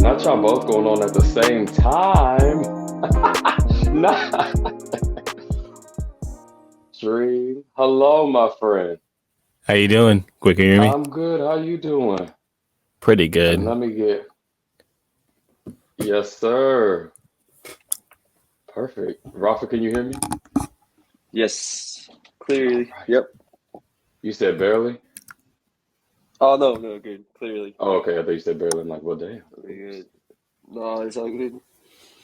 Not y'all both going on at the same time. Nah. Dream. Hello, my friend. How you doing? Quick, can you hear me? I'm good. How you doing? Pretty And good. let me get. Yes, sir. Perfect. Rafa, can you hear me? Yes, All clearly. right. Yep. You said barely? Oh no, no, good. Clearly. Oh, okay. I thought you said barely. I'm like, well, damn. Very good. No, it's all good.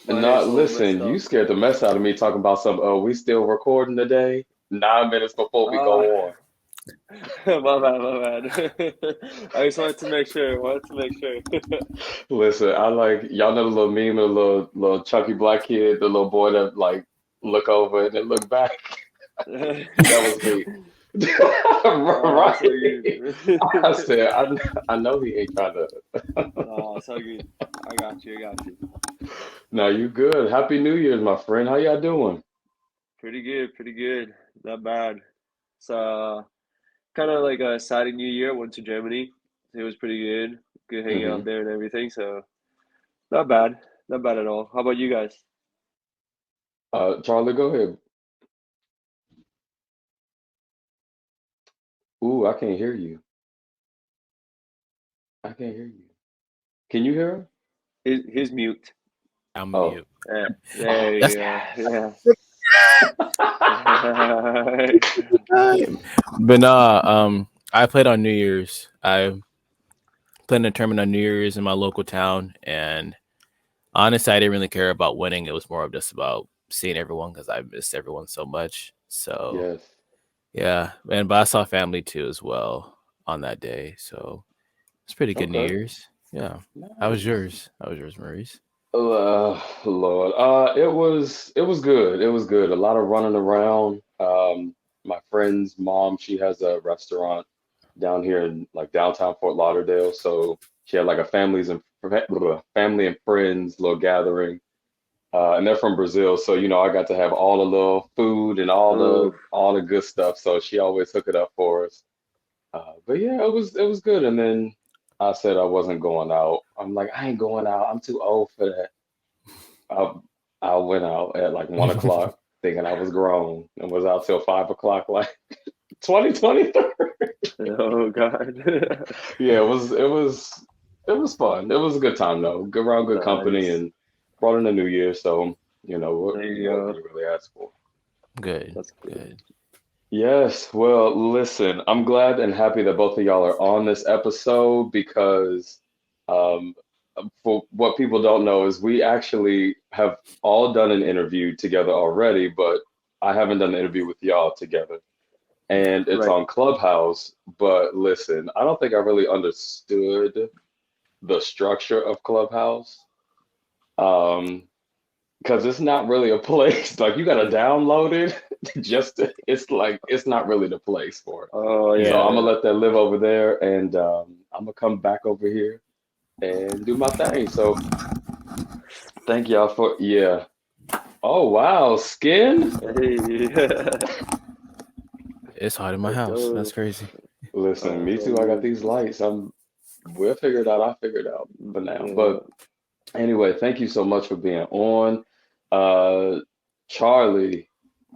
And My not hair's a little messed listen, you up. scared the mess out of me talking about some, oh, we still recording today? 9 minutes before we Ah, go on. my bad, my bad. I just wanted to make sure. Wanted to make sure. Listen, I like y'all know the little meme of the little chunky black kid, the little boy that like look over and then look back. That was me. It's all Right. I good. said, I know he ain't trying to. No, it's all good. I got you. I got you. Now you good. Happy New Year's, my friend. How y'all doing? Pretty good. Pretty good. Not bad. It's kind of like a exciting new year. Went to Germany. It was pretty good. Good hanging out Hmm. there and everything. So not bad. Not bad at all. How about you guys? Charlie, go ahead. Ooh, I can't hear you. I can't hear you. Can you hear him? His mute. I'm Oh. mute. There That's you go. Hmm. Yeah. but I played on New Year's. I played in a tournament on New Year's in my local town, and honestly, I didn't really care about winning. It was more of just about seeing everyone because I missed everyone so much. So Yes. yeah, and but I saw family too as well on that day. So it's pretty good New Okay. Year's. Yeah. How was Nice. yours? How was yours, Maurice? Lord. It was good. It was good. A lot of running around. My friend's mom, she has a restaurant down here in like downtown Fort Lauderdale. So she had like a family and friends little gathering. And they're from Brazil, so I got to have all the little food and all Oof. the good stuff. So she always hook it up for us. But yeah, it was good. And then I said I wasn't going out. I'm like, I ain't going out. I'm too old for that. I I went out at like 1 o'clock, thinking I was grown, and was out till 5 o'clock, like 2023. Oh God. Yeah, it was fun. It was a good time though. Good around good company Nice. and brought in the new year. So what There you what can go. you really ask for? Good. That's good. Good. Yes, well, listen, I'm glad and happy that both of y'all are on this episode because um, for what people don't know is we actually have all done an interview together already, but I haven't done an interview with y'all together. And it's Right. on Clubhouse. But listen, I don't think I really understood the structure of Clubhouse. Um, because it's not really a place. Like you gotta download it it's like it's not really the place for it. Oh So I'm yeah. gonna let that live over there and I'm gonna come back over here and do my thing. So thank y'all for yeah. Oh wow, skin? Hey. It's hot in my Let's house. That's go. crazy. Listen, Oh, me it's all too. I got good. these lights. We'll figure it out. I'll figure it out for now. Yeah. But anyway, thank you so much for being on. Uh Charlie,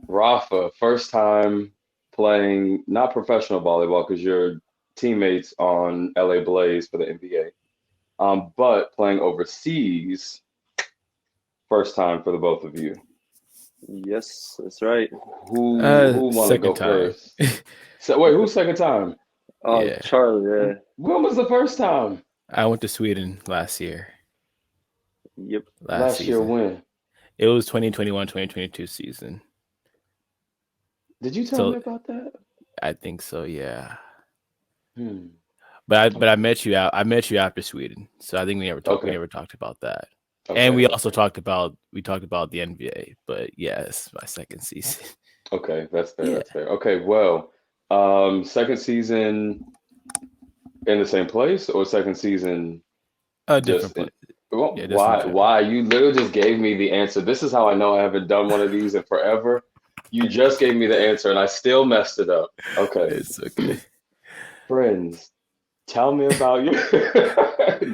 Rafa, first time playing not professional volleyball because you're teammates on LA Blaze for the NBA, but playing overseas, first time for the both of you. Yes, that's right. Who want to Second go time. first? So wait, who's second time? Oh, Yeah. Charlie. Yeah. When was the first time? I went to Sweden last year, Yep. last Last year season. when? It was 2021, 2022 season. Did you tell So me about that? I think so, yeah. Hmm. But I Okay. met you out. I met you after Sweden, so I think we Okay. never talked about that. And Okay. we also Okay. talked about the NBA. But yeah, it's my second season. Okay. That's fair. Yeah, That's fair. Okay. Well, second season in the same place or second season a just different in, place. well, Yeah, just in general. why you literally just gave me the answer. This is how I know I haven't done one of these in forever. You just gave me the answer and I still messed it up. Okay. It's okay. Friends, tell me about your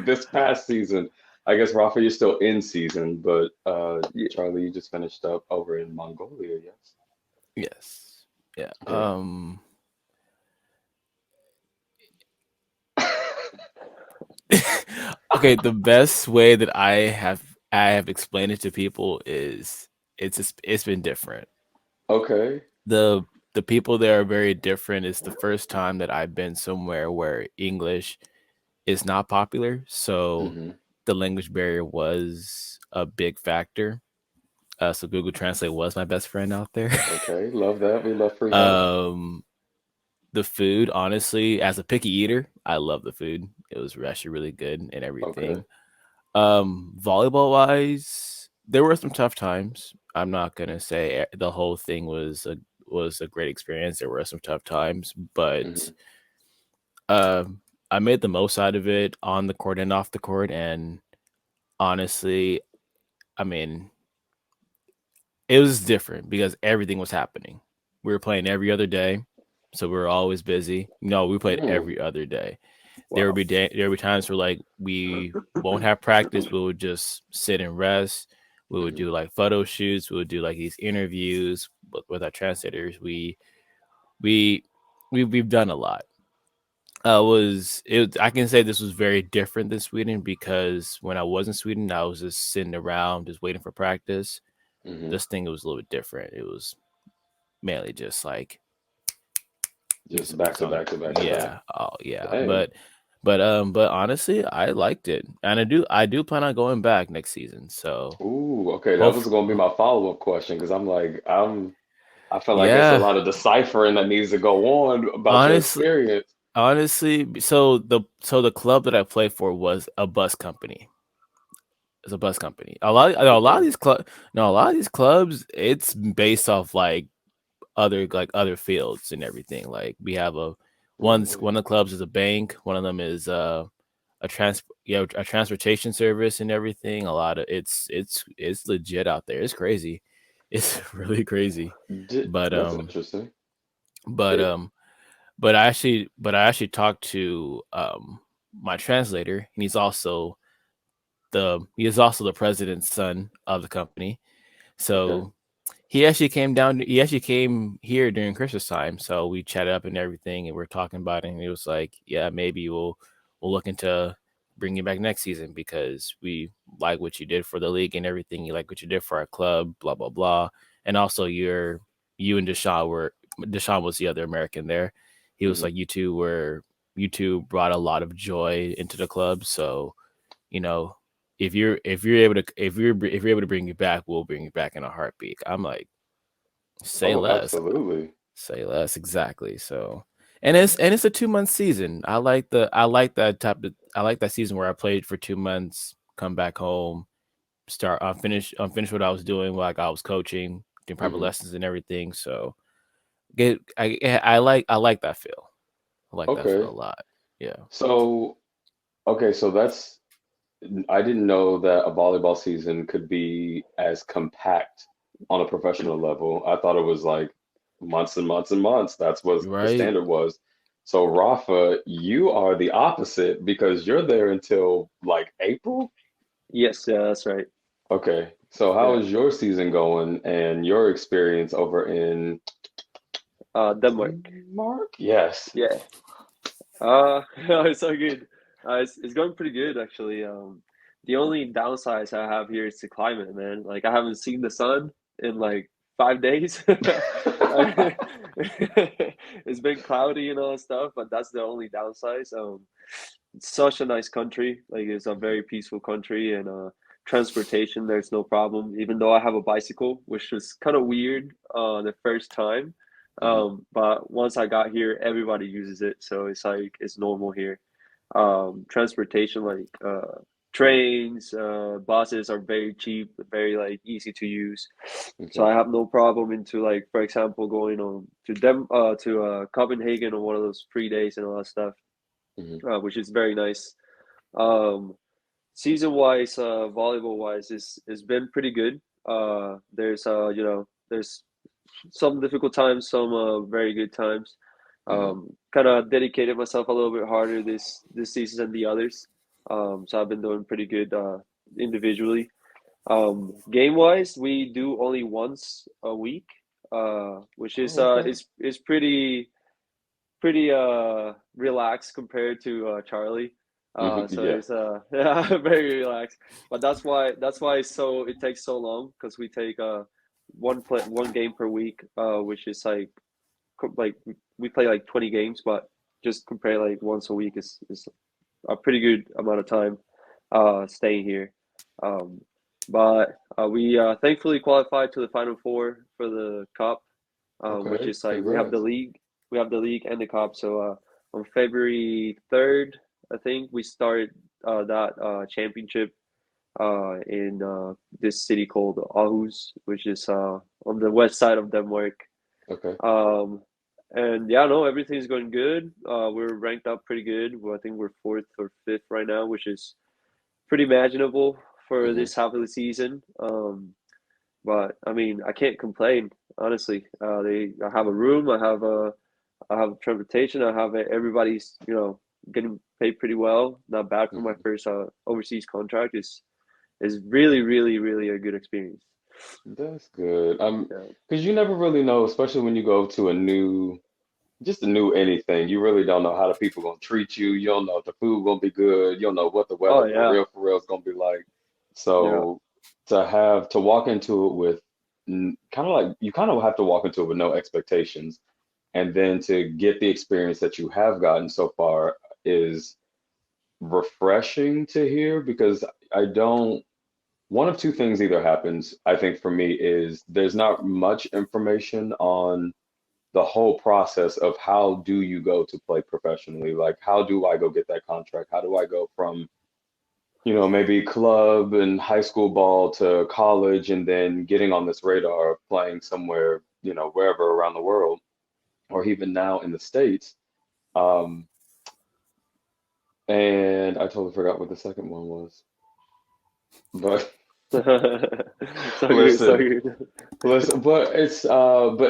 this past season. I guess Rafa, you're still in season, but Yeah. Charlie, you just finished up over in Mongolia, yes? Yes. Yeah. Okay. Okay, the best way that I have explained it to people is it's been different. Okay. The the people there are very different. It's the first time that I've been somewhere where English is not popular, so Hmm. the language barrier was a big factor. So Google Translate was my best friend out there. Okay. Love that. We love free help. um, the food, honestly, as a picky eater, I love the food. It was actually really good and Okay. everything. Volleyball wise, there were some tough times. I'm not gonna say the whole thing was a great experience. There were some tough times, but Hmm. I made the most out of it on the court and off the court. And honestly, I mean, it was different because everything was happening. We were playing every other day, so we were always busy. No, we played Mm. every other day. Wow. There would be times where like we won't have practice. We would just sit and rest. We would Hmm. do like photo shoots. We would do like these interviews with our translators. We we've done a lot. I can say this was very different than Sweden because when I was in Sweden, I was just sitting around just waiting for practice. Hmm. This thing was a little bit different. It was mainly just like get Just some back to some back to back to back. yeah, oh yeah. Dang. But honestly, I liked it. And I do plan on going back next season. So Ooh, okay. That hope was gonna be my follow-up question because I feel like it's a yeah. lot of deciphering that needs to go on about your Honestly experience. honestly, so the club that I play for was a bus company. It's a bus company. A lot of Okay. these no, a lot of these clubs, it's based off like other fields and everything. Like we have Really? one of the clubs is a bank, one of them is a transportation service and everything. A lot of it's legit out there. It's crazy. It's really crazy. But That's interesting. but It, um but I actually talked to my translator, and he is also the president's son of the company. okay. So he actually came here during Christmas time, so we chatted up and everything, and we are talking about it. And he was like, "Yeah, maybe we'll look into bring you back next season because we like what you did for the league and everything. You like what you did for our club, blah blah blah. And also, you and Deshaun was the other American there. He was Hmm. like, you two brought a lot of joy into the club. So you know, if you're able to bring you back, we'll bring you back in a heartbeat." I'm like, say Oh, less. absolutely. Say less, exactly. So, and it's a 2 month season. I like that season where I played for 2 months, come back home, start finish what I was doing, like I was coaching, doing private Hmm. lessons and everything. So I like that feel. I like that feel Okay. a lot. Yeah. So, okay, so that's I didn't know that a volleyball season could be as compact on a professional level. I thought it was like months and months and months. That's what the Right. standard was. So, Rafa, you are the opposite because you're there until like April? Yes, yeah, that's right. Okay. So, how Yeah. is your season going and your experience over in Denmark. Denmark? Yes. Yeah. It's so good. It's going pretty good actually. The only downsides I have here is the climate, man. Like I haven't seen the sun in like 5 days. It's been cloudy and all that stuff, but that's the only downside. It's such a nice country. Like it's a very peaceful country, and transportation there's no problem. Even though I have a bicycle, which was kind of weird the first time. Mhm. But once I got here, everybody uses it, so it's like it's normal here. Transportation like trains, buses are very cheap, very like easy to use. So Okay. I have no problem into like, for example, going on to Copenhagen on one of those free days and all that stuff, Mhm. which is very nice. Um, Season wise, volleyball wise, is been pretty good. There's some difficult times, some very good times. Mhm. Kind of dedicated myself a little bit harder this season than the others. So I've been doing pretty good individually. Game wise, we do only once a week, which is Oh, okay. pretty relaxed compared to Charlie. So Yeah. it's yeah, very relaxed. But that's why it takes so long because we take one game per week, which is like we play like 20 games, but just compare like once a week is a pretty good amount of time staying here. Um, but we thankfully qualified to the Final Four for the Cup, which Okay. is like Congrats. we have the league and the Cup. So on February 3rd, I think we start that championship in this city called Aarhus, which is on the west side of Denmark. Okay. Um, and yeah, no, everything's going good. We're ranked up pretty good. Well, I think we're fourth or fifth right now, which is pretty manageable for Hmm. this half of the season. But I mean, I can't complain, honestly. I have a room, I have transportation, everybody's, getting paid pretty well. Not bad for my Hmm. first overseas contract. Is really, really, really a good experience. That's good. Yeah. Because you never really know, especially when you go to just a new anything. You really don't know how the people gonna treat you. You don't know if the food gonna be good. You don't know what the Oh weather yeah, for real is gonna be like. yeah. So to walk into it with kind of like you kind of have to walk into it with no expectations, and then to get the experience that you have gotten so far is refreshing to hear because I don't. One of two things either happens, I think for me, is there's not much information on the whole process of how do you go to play professionally? Like, how do I go get that contract? How do I go from, maybe club and high school ball to college and then getting on this radar of playing somewhere, wherever around the world or even now in the States. Um, and I totally forgot what the second one was. But So good, so listen, good. listen, but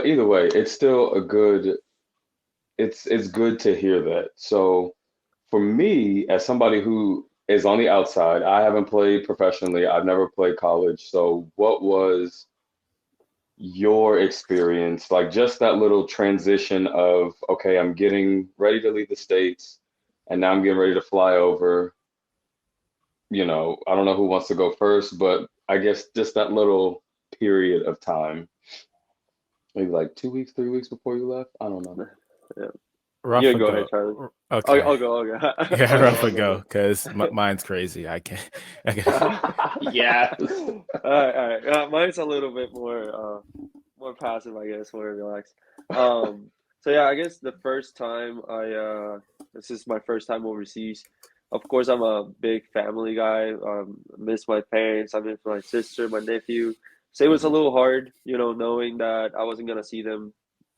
either way, it's still it's good to hear that. So for me, as somebody who is on the outside, I haven't played professionally. I've never played college. So what was your experience? Like just that little transition of, okay, I'm getting ready to leave the States and now I'm getting ready to fly over. I don't know who wants to go first, but I guess just that little period of time, maybe like 2 weeks, 3 weeks before you left. I don't know. Yeah. You Rafa go ahead, go. Charlie. Okay. I'll go. I'll go. Yeah, I'll go. Rafa I'll go go. because mine's crazy. I can't. I can't. Yes. All right. Mine's a little bit more passive, I guess, more relaxed. So yeah, I guess the first time this is my first time overseas. Of course, I'm a big family guy. Miss my parents. I miss my sister, my nephew. So it was a Hmm. little hard, knowing that I wasn't gonna see them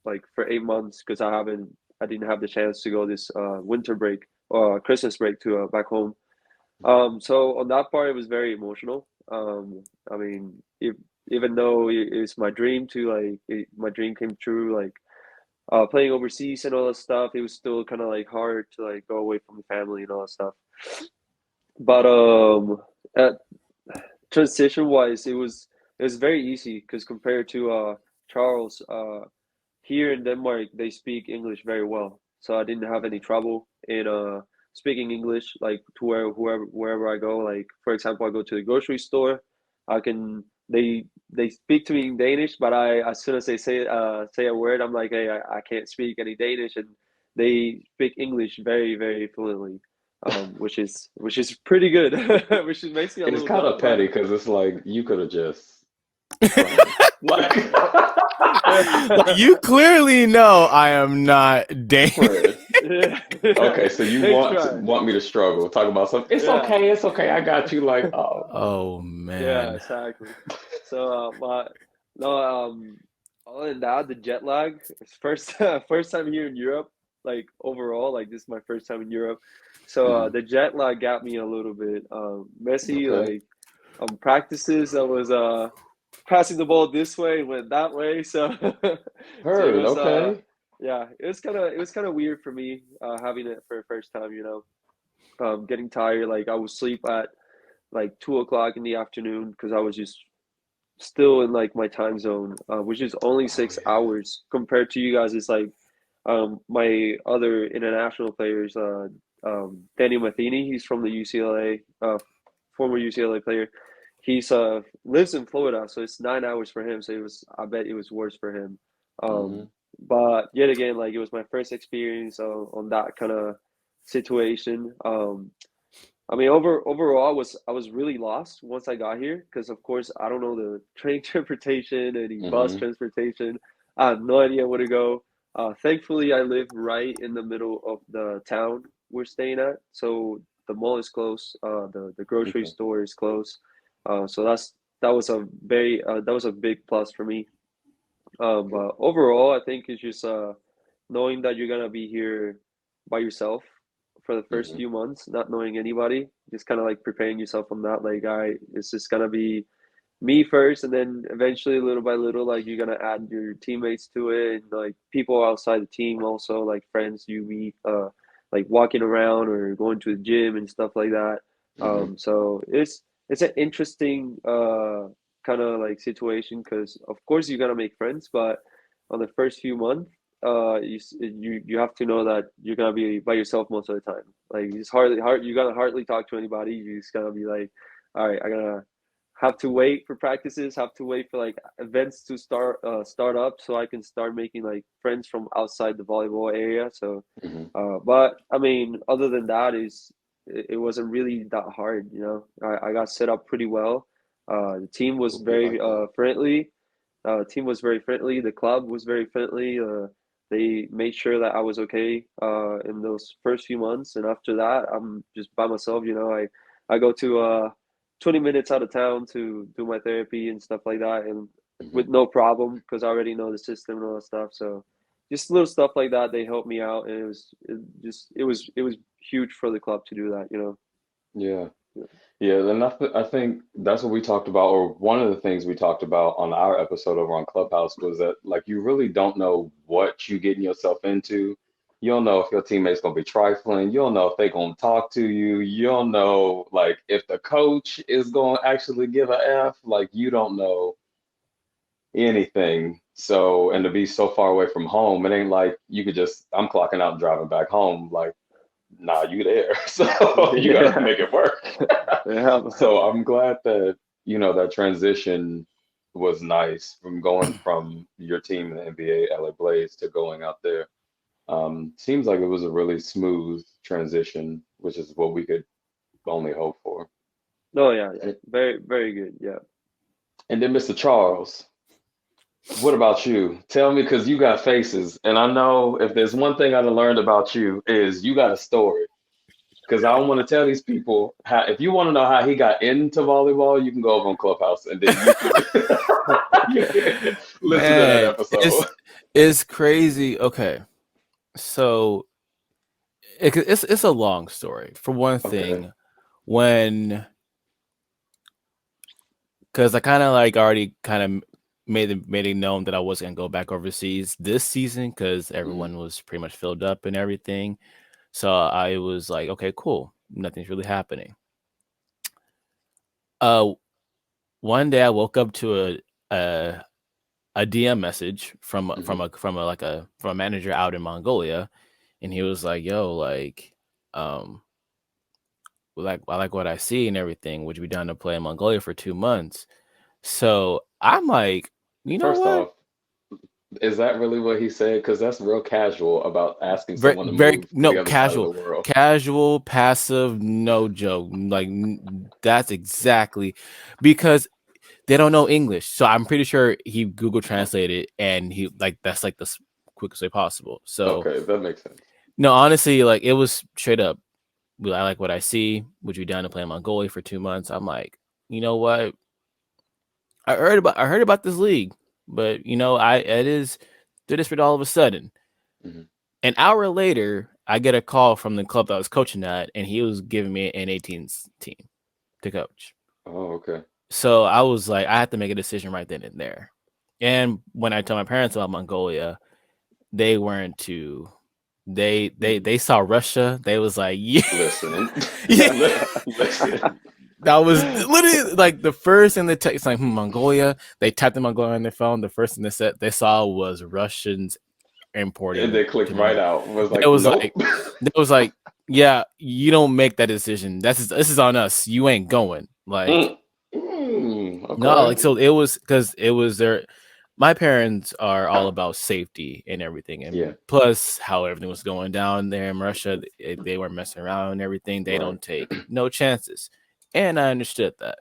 like for 8 months because I didn't have the chance to go this winter break or Christmas break to back home. So on that part, it was very emotional. I mean, even though it's my dream to my dream came true, like playing overseas and all that stuff, it was still kind of like hard to like go away from the family and all that stuff. But at transition wise, it was very easy because compared to Charles, here in Denmark, they speak English very well, so I didn't have any trouble in speaking English like to wherever I go. Like for example, I go to the grocery store, I can they speak to me in Danish, but I as soon as they say a word, I'm like, hey, I can't speak any Danish, and they speak English very very fluently, which is pretty good, which makes me a It's little kind of dumb, petty but because it's like you could have just run. Like, Like you clearly know I am not Dane. friend. Okay, so you they want try. want me to struggle? Talk about something. Yeah. It's okay. I got you. Like, oh Oh Yeah, man. exactly. So, but no, other than that, the jet lag. It's first first time here in Europe. Like overall, like this is my first time in Europe. So no. the jet lag got me a little bit messy. Okay. Like practices, I was passing the ball this way, went that way. So so it Heard. was Okay. yeah, it was kind of weird for me having it for the first time. Getting tired. Like I would sleep at like 2 o'clock in the afternoon because I was just still in like my time zone, which is only Oh 6 hours compared to you guys. It's like my other international players, Daniel Matheny, he's from the UCLA, former UCLA player. He's lives in Florida, so it's 9 hours for him. So it was, I bet it was worse for him. yeah. But yet again, like it was my first experience on that kind of situation. I mean, overall, I was really lost once I got here because, of course, I don't know the train transportation, any bus Hmm. transportation. I have no idea where to go. Thankfully, I live right in the middle of the town we're staying at, so the mall is close. The grocery Okay. store is close. So that was a big plus for me. Good. But overall, I think it's just knowing that you're gonna be here by yourself for the first Hmm. few months, not knowing anybody, just kind of like preparing yourself on that. Like, it's just gonna be me first, and then eventually, little by little, like you're gonna add your teammates to it, and like people outside the team also, like friends you meet, like walking around or going to the gym and stuff like that. Hmm. So it's an interesting kind of like situation because of course you're gonna make friends, but on the first few months, you have to know that you're gonna be by yourself most of the time. Like it's hard you gotta hardly talk to anybody. You just gotta be like, all right, I gotta have to wait for practices, have to wait for like events to start up so I can start making like friends from outside the volleyball area. So Hmm. but I mean, other than that, it wasn't really that hard, you know. I got set up pretty well. The team was Cool. We very like that. friendly. Team was very friendly. The club was very friendly. They made sure that I was okay in those first few months, and after that, I'm just by myself. You know, I go to 20 minutes out of town to do my therapy and stuff like that, and Hmm. with no problem because I already know the system and all that stuff. So just little stuff like that, they helped me out, and it was huge for the club to do that. You know. Yeah. Yeah. Yeah, and I think that's what we talked about, or one of the things we talked about on our episode over on Clubhouse was that like you really don't know what you getting yourself into. You don't know if your teammates gonna be trifling. You don't know if they gonna talk to you. You don't know like if the coach is gonna actually give a F. Like you don't know anything. So, and to be so far away from home, it ain't like you could just I'm clocking out and driving back home. Like, nah, you there. So you gotta Yeah. make it work. Yeah. So I'm glad that, that transition was nice from going from your team in the NBA, LA Blaze, to going out there. Seems like it was a really smooth transition, which is what we could only hope for. No, yeah, yeah. And, Very, very good. Yeah. and then Mr. Charles, what about you? Tell me, because you got faces, and I know if there's one thing I've learned about you is you got a story. Because I want to tell these people how, if you want to know how he got into volleyball, you can go over on Clubhouse and then you can, you can listen to that Man, episode. it's crazy. Okay, so it's a long story. For one Okay. thing, when because I kind of like already kind of made it known that I was gonna go back overseas this season because Hmm. everyone was pretty much filled up and everything. So I was like, okay, cool. Nothing's really happening. Uh, one day I woke up to a a DM message Hmm. from a manager out in Mongolia, and he was like, "Yo, um, like I like what I see and everything. Would you be down to play in Mongolia for 2 months?" So I'm like, you know First what? off, is that really what he said? Because that's real casual about asking Very, someone to very move to the no other side of the casual, world. casual, passive, no joke. Like that's exactly because they don't know English. So I'm pretty sure he Google Oh, translated and he like that's like the quickest way possible. So okay, that makes sense. no, honestly, like it was straight up. I like what I see. Would you down to play in Mongolia for 2 months? I'm like, you know what? I heard about this league, but I it is they're desperate all of a sudden. Hmm. An hour later, I get a call from the club that I was coaching at, and he was giving me an 18s team to coach. Oh, okay. So I was like, I had to make a decision right then and there. And when I told my parents about Mongolia, they weren't too. They saw Russia. They was like, yeah, Listen, yeah. listen. That was literally like the first thing they text, like Mongolia. They tapped in Mongolia on their phone. The first thing they saw was Russians And importing they clicked to right Mongolia. out. Was It like, was nope. like, it was like, yeah, you don't make that decision. This is on us. You ain't going. Like, no, Okay. like so it was because it was their. My parents are all about safety and everything, Yeah. and plus how everything was going down there in Russia, they weren't messing around and everything. They Right. don't take no chances, and I understood that.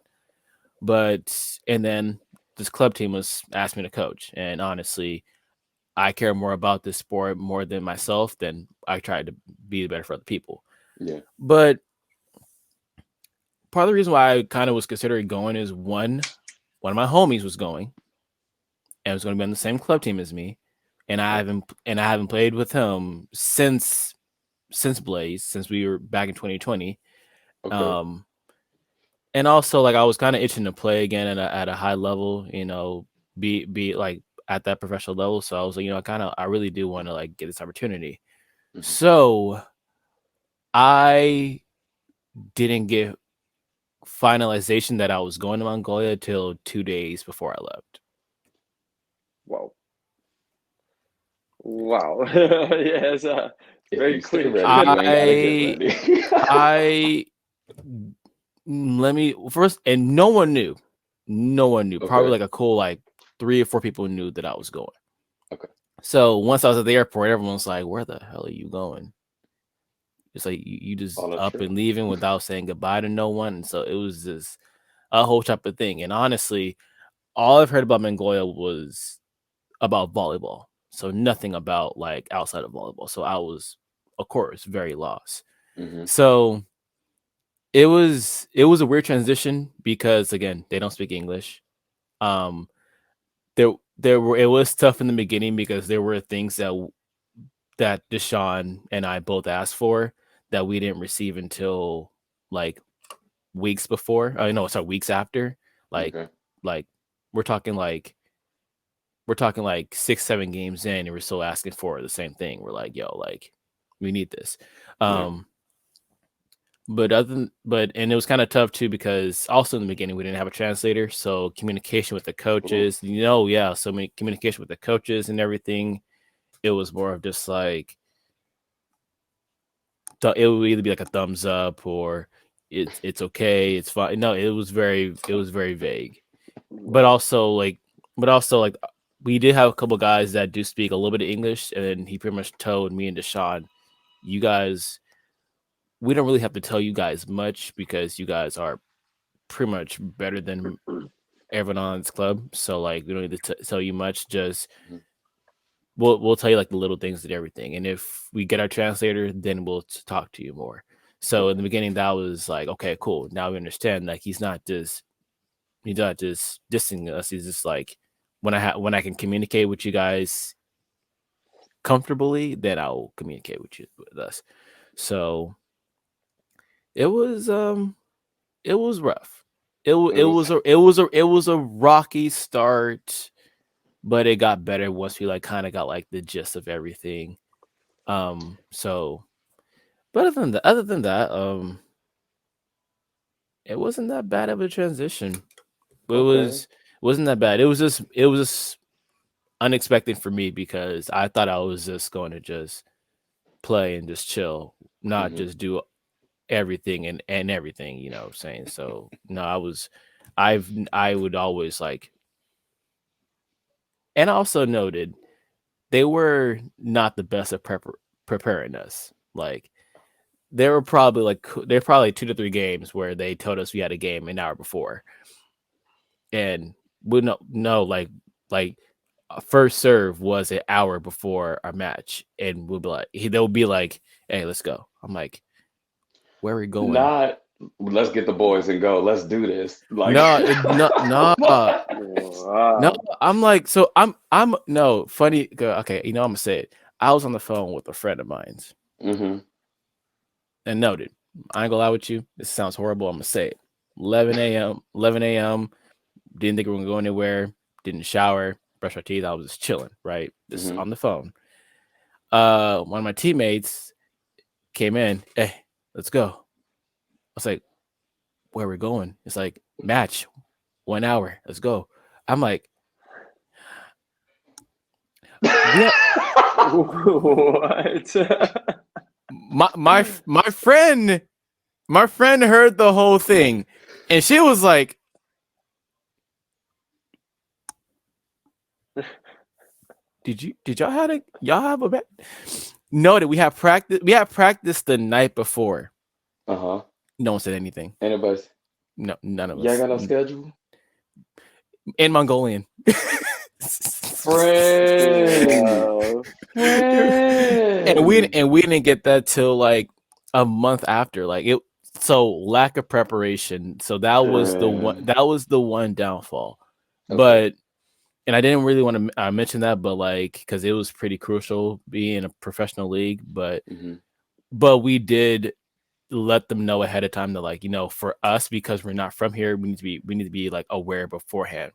But and then this club team was asked me to coach, and honestly, I care more about this sport more than myself. Than I tried to be better for other people. Yeah. But part of the reason why I kind of was considering going is one of my homies was going and was going to be on the same club team as me, and Okay. I haven't played with him since Blaze, since we were back in 2020. Okay. Um, and also like I was kind of itching to play again at a high level, be like at that professional level. So I was like, I really do want to like get this opportunity. Hmm. So I didn't get finalization that I was going to Mongolia till 2 days before I left. Wow. Wow. Yes, If very you stay quick. ready, you ain't gotta get I ready. I let me first, and no one knew. No one knew. Probably Okay. like a cool like 3 or 4 people knew that I was going. Okay. So once I was at the airport, everyone's like, "Where the hell are you going?" It's like you just On a up trip. and leaving without saying goodbye to no one. And so it was just a whole type of thing. And honestly, all I've heard about Mongolia was about volleyball. So nothing about like outside of volleyball. So I was, of course, very lost. Hmm. So it was a weird transition because again, they don't speak English. Um there were it was tough in the beginning because there were things that Deshaun and I both asked for that we didn't receive until like weeks before. No, sorry, weeks after. Like Okay. like we're talking like 6, 7 games in, and we're still asking for the same thing. We're like, yo, like we need this. Right. Um, but and it was kind of tough too because also in the beginning we didn't have a translator, so communication with the Ooh. coaches, yeah, so many communication with the coaches and everything. It was more of just like it would either be like a thumbs up or it's okay, it's fine. No, it was very vague. But Wow. also like we did have a couple guys that do speak a little bit of English, and he pretty much told me and Deshaun, you guys, we don't really have to tell you guys much because you guys are pretty much better than everyone on this club. So like we don't need to tell you much. Just Mhm. we'll tell you like the little things and everything. And if we get our translator, then we'll talk to you more. So in the Okay. beginning, that was like, okay, cool. Now we understand. Like he's not just dissing us. He's just like when I can communicate with you guys comfortably, then I'll communicate with us. So it was rough. It was. It was a rocky start, but it got better once we like kind of got like the gist of everything. So but other than that, it wasn't that bad of a transition. It Okay. wasn't that bad. It was just unexpected for me because I thought I was just going to just play and just chill, not Hmm. just do everything and everything, what I'm saying. So no, I would always like, and also noted they were not the best at preparing us. Like there were probably 2 to 3 games where they told us we had a game an hour before, and we know like first serve was an hour before our match, and they'll be like, "Hey, let's go." I'm like, "Where are we going?" Not. Let's get the boys and go. Let's do this. Like. No, no, Come no, on. no. Wow. I'm like, so I'm no funny. Okay, I'm gonna say it. I was on the phone with a friend of mine's Hmm. and noted. I ain't gonna lie with you. This sounds horrible. I'm gonna say it. 11 a.m. 11 a.m. Didn't think we were gonna go anywhere. Didn't shower, brush our teeth. I was just chilling, right? Just Hmm. on the phone. One of my teammates came in. Hey, let's go. I was like, where we're going. It's like match 1 hour. Let's go. I'm like, yeah. What? My friend heard the whole thing, and she was like, did y'all have a bet? No, that we had practice. We had practice the night before. Uh-huh. No one said anything. Anybody? No, none of Y'all us. got no schedule? In Mongolian. Friend. Wow. and we Friend. and we didn't get that till like a month after. Like it, so lack of preparation. So that was the one. Damn. That was the one downfall. Okay. But and I didn't really want to mention that, but like because it was pretty crucial being in a professional league. Mm-hmm. But we did let them know ahead of time that like for us because we're not from here, we need to be like aware beforehand.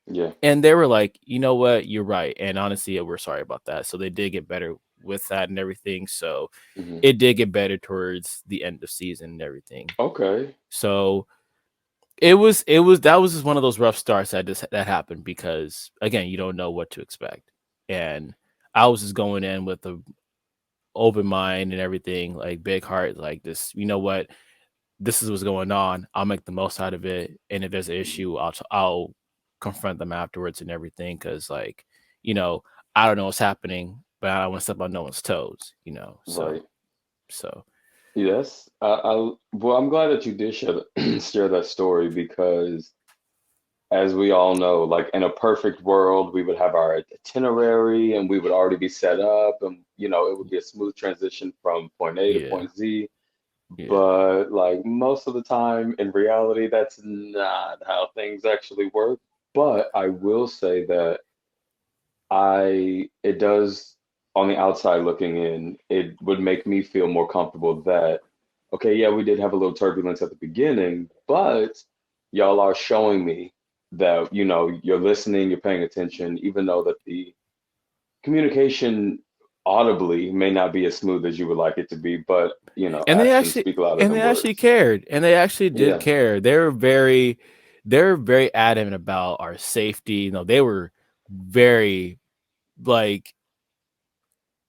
Yeah. And they were like, you know what, you're right. And honestly, we're sorry about that. So they did get better with that and everything. So Mm-hmm. it did get better towards the end of season and everything. Okay. So that was just one of those rough starts that happened because again, you don't know what to expect. And I was just going in with a open mind and everything, like big heart, like this, you know what, this is what's going on. I'll make the most out of it. And if there's an issue, I'll confront them afterwards and everything. Cause like, I don't know what's happening, but I don't want to step on no one's toes, Right. So Yes. Well, I'm glad that you did share that story because as we all know, like in a perfect world, we would have our itinerary and we would already be set up and it would be a smooth transition from point A to yeah, point Z. yeah. But like most of the time in reality, that's not how things actually work. But I will say that it does on the outside looking in, it would make me feel more comfortable that, okay, yeah, we did have a little turbulence at the beginning, but y'all are showing me that, you're listening, you're paying attention, even though that the communication audibly may not be as smooth as you would like it to be, but, And they actions actually speak louder than words. cared, and they actually did Yeah. care. They were very adamant about our safety. They were very like,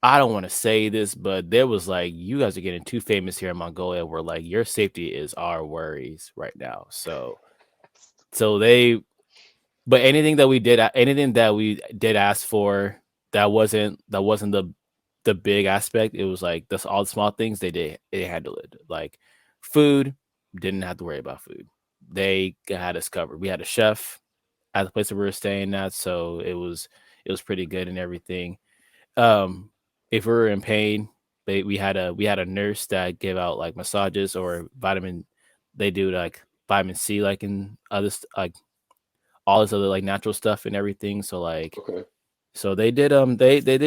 I don't want to say this, but there was like, you guys are getting too famous here in Mongolia. Where like your safety is our worries right now. So but anything that we did ask for, that wasn't the big aspect. It was like that's all the small things they handled it. Like food, didn't have to worry about food. They had us covered. We had a chef at the place that we were staying at, so it was pretty good and everything. um if we were in pain, we had a nurse that gave out like massages or vitamin. They do like vitamin C, like in like all this other like natural stuff and everything. So like, Okay. so they did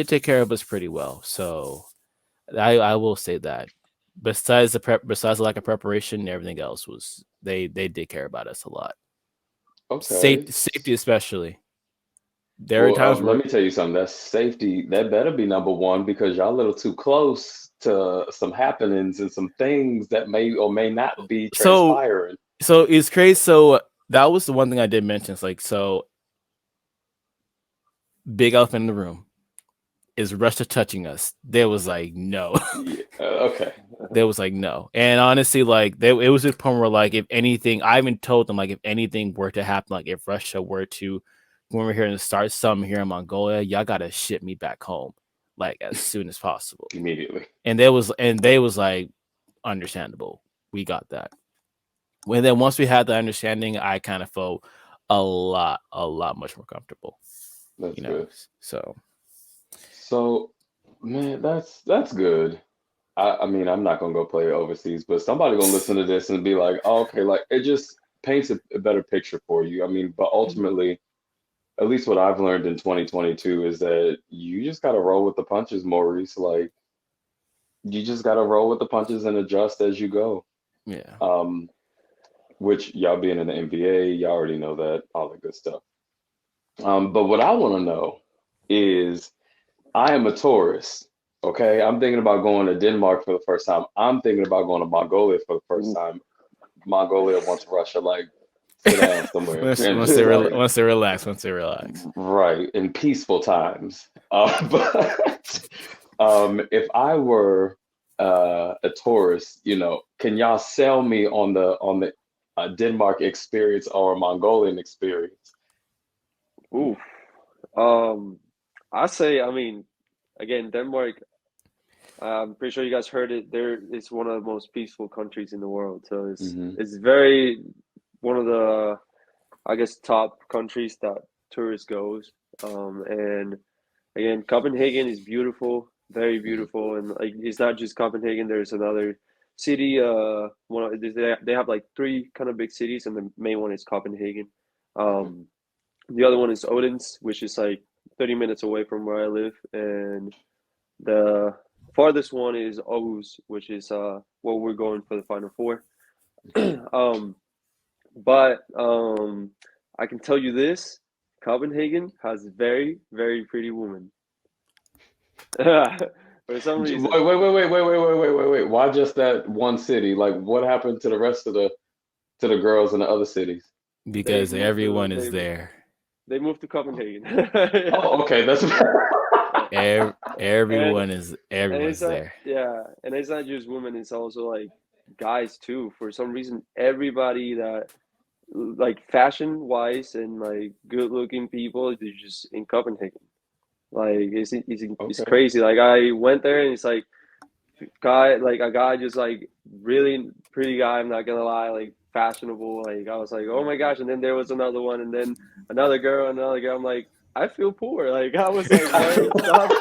take care of us pretty well. So I will say that besides the lack of preparation, everything else was, they did care about us a lot. Okay. Safety especially. There are Well, times let where, me tell you something. That's safety. That better be number one because y'all a little too close to some happenings and some things that may or may not be so transpiring. so it's crazy. So that was the one thing I did mention. It's like, so big elephant in the room is Russia touching us. There was like no. Yeah. Okay. There was like no. And honestly, like it was a point where like if anything, I even told them like if anything were to happen, like if Russia were to, when we're here and start something here in Mongolia, y'all gotta ship me back home like as soon as possible. Immediately. And they was like, understandable. We got that. When then once we had the understanding, I kind of felt a lot much more comfortable. That's good. So So, man, that's good. I mean, I'm not gonna go play overseas, but somebody gonna listen to this and be like, oh, okay, like it just paints a better picture for you. I mean, but ultimately, at least what I've learned in 2022 is that you just gotta roll with the punches, Maurice. Like you just gotta roll with the punches and adjust as you go. yeah. Um, which y'all being in the NBA, y'all already know that, all the good stuff. But what I want to know is I am a tourist. Okay, I'm thinking about going to Denmark for the first time. I'm thinking about going to Mongolia for the first time. Mongolia wants Russia. Like, sit down somewhere. And just like, once they relax. right, in peaceful times. But if I were a tourist, can y'all sell me on the Denmark experience or a Mongolian experience? Ooh. I say, I mean, again, Denmark, I'm pretty sure you guys heard it. It's one of the most peaceful countries in the world. So Hmm. it's very one of the, I guess, top countries that tourists goes. And again, Copenhagen is beautiful, very Hmm. beautiful, and like it's not just Copenhagen. There's another city. They have like three kind of big cities, and the main one is Copenhagen. Okay. Um, the other one is Odense, which is like 30 minutes away from where I live, and the farthest one is Aarhus, which is where we're going for the Final Four. Okay. um, but I can tell you this: Copenhagen has very, very pretty women. For some Wait, reason, wait, wait, wait, wait, wait, wait, wait, wait, wait. Why just that one city? Like, what happened to the rest of the girls in the other cities? they Because moved to everyone is they there. they moved to Copenhagen. Yeah, Oh, okay. That's yeah. and and it's Everyone's not there. yeah, and it's not just women. It's also like guys too. For some reason, everybody that like fashion wise and like good looking people, they're just in Copenhagen. Like it's okay. crazy. Like I went there and it's like a guy just like really pretty guy. I'm not gonna lie, like fashionable. Like I was like, oh my gosh! And then there was another one, and then another girl, another girl. I'm like, I feel poor. Like I was like wearing stuff.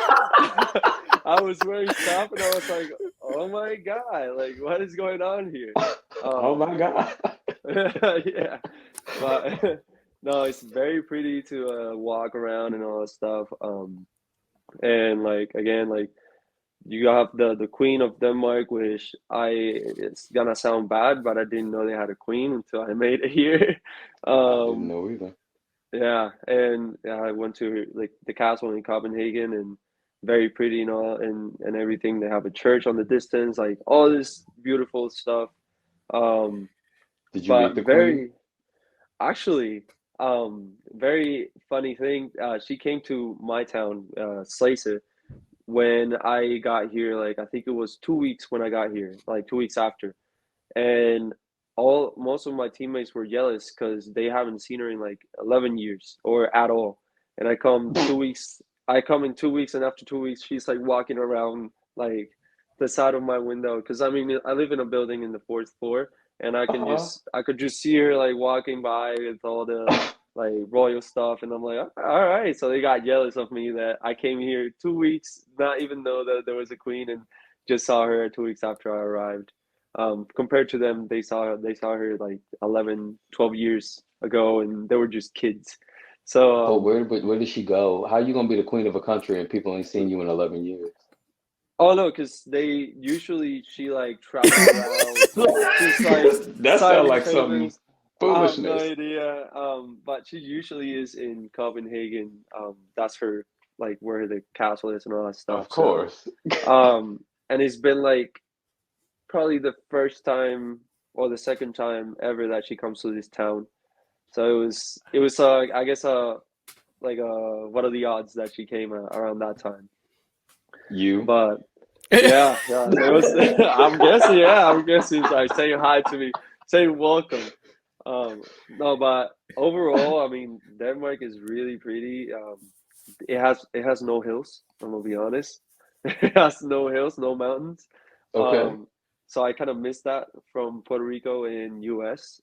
I was wearing stuff, and I was like, oh my god! Like what is going on here? Oh Um, my God. yeah, but no, it's very pretty to walk around and all that stuff. And like again, like you have the Queen of Denmark, which it's gonna sound bad, but I didn't know they had a queen until I made it here. I didn't Um, know either. yeah, and yeah, I went to like the castle in Copenhagen and very pretty and all and everything. They have a church on the distance, like all this beautiful stuff. Um, Did you but meet the queen? very actually, very funny thing. She came to my town, Slagelse, when I got here. Like I think it was 2 weeks when I got here, like 2 weeks after, and all most of my teammates were jealous because they haven't seen her in like 11 years or at all. And I come in 2 weeks, and after 2 weeks, she's like walking around like the side of my window because I mean I live in a building in the fourth floor, and Uh-huh. I could just see her like walking by with all the like royal stuff, and I'm like, all right. So they got jealous of me that I came here 2 weeks, not even know that there was a queen, and just saw her 2 weeks after I arrived. Compared to them, they saw her like 11, 12 years ago, and they were just kids. So But where did she go? How you gonna be the queen of a country and people ain't seen you in 11 years? oh no, because they usually she like travels around. She's like That sounds signing like some papers. I have no foolishness. idea. But she usually is in Copenhagen. That's her like where the castle is and all that stuff. Of So, course. um, and it's been like probably the first time or the second time ever that she comes to this town. So it was I guess like what are the odds that she came around that time? You. But yeah, it was. I'm guessing like saying hi to me, saying welcome. No, but overall, I mean, Denmark is really pretty. It has no hills. I'm gonna be honest. It has no hills, no mountains. Okay. Um, so I kind of missed that from Puerto Rico and U.S.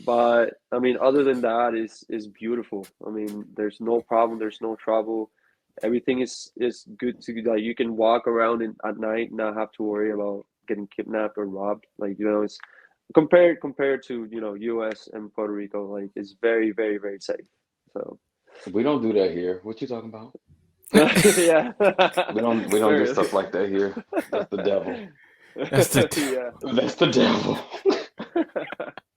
But I mean, other than that, is beautiful. I mean, there's no problem. There's no trouble. Everything is good to like you can walk around at night, not have to worry about getting kidnapped or robbed. Like it's compared to U.S. and Puerto Rico, like it's very very very safe. So We don't do that here. What you talking about? yeah, We don't do very. stuff like that here. That's the devil. That's the Yeah. That's the devil.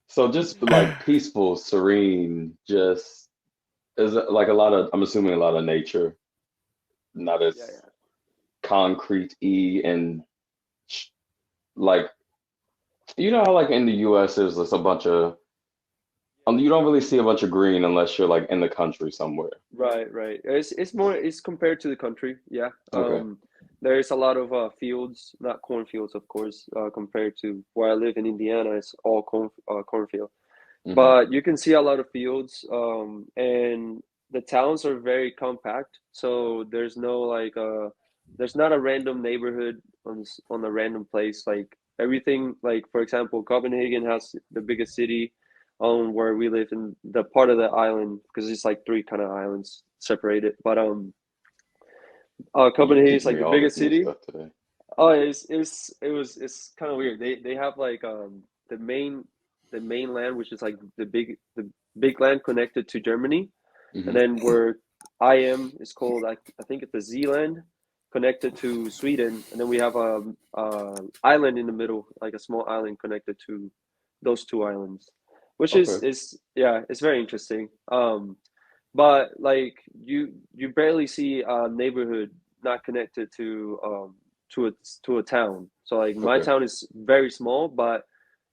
So just like peaceful, serene, just is it like a lot of, I'm assuming a lot of nature, not Yeah, as concrete-y and sh- like You know how like in the US there's just a bunch of you don't really see a bunch of green unless you're like in the country somewhere. Right, right. It's more it's compared to the country, yeah. Okay. There's a lot of fields, not cornfields, of course, compared to where I live in Indiana, it's all cornfield. Hmm. But you can see a lot of fields, and the towns are very compact, so there's no like there's not a random neighborhood on a random place. Like everything, like for example, Copenhagen has the biggest city on where we live in the part of the island because it's like three kind of islands separated. But You Copenhagen is teaching like me the all biggest this new city. stuff today. Oh, it's kind of weird. They have like the mainland, which is like the big land connected to Germany, and Hmm. then where I am is called I think it's the Zealand connected to Sweden, and then we have a island in the middle, like a small island connected to those two islands, which Okay. is yeah, it's very interesting. But like you barely see a neighborhood not connected to a to a town. So like my Okay. town is very small, but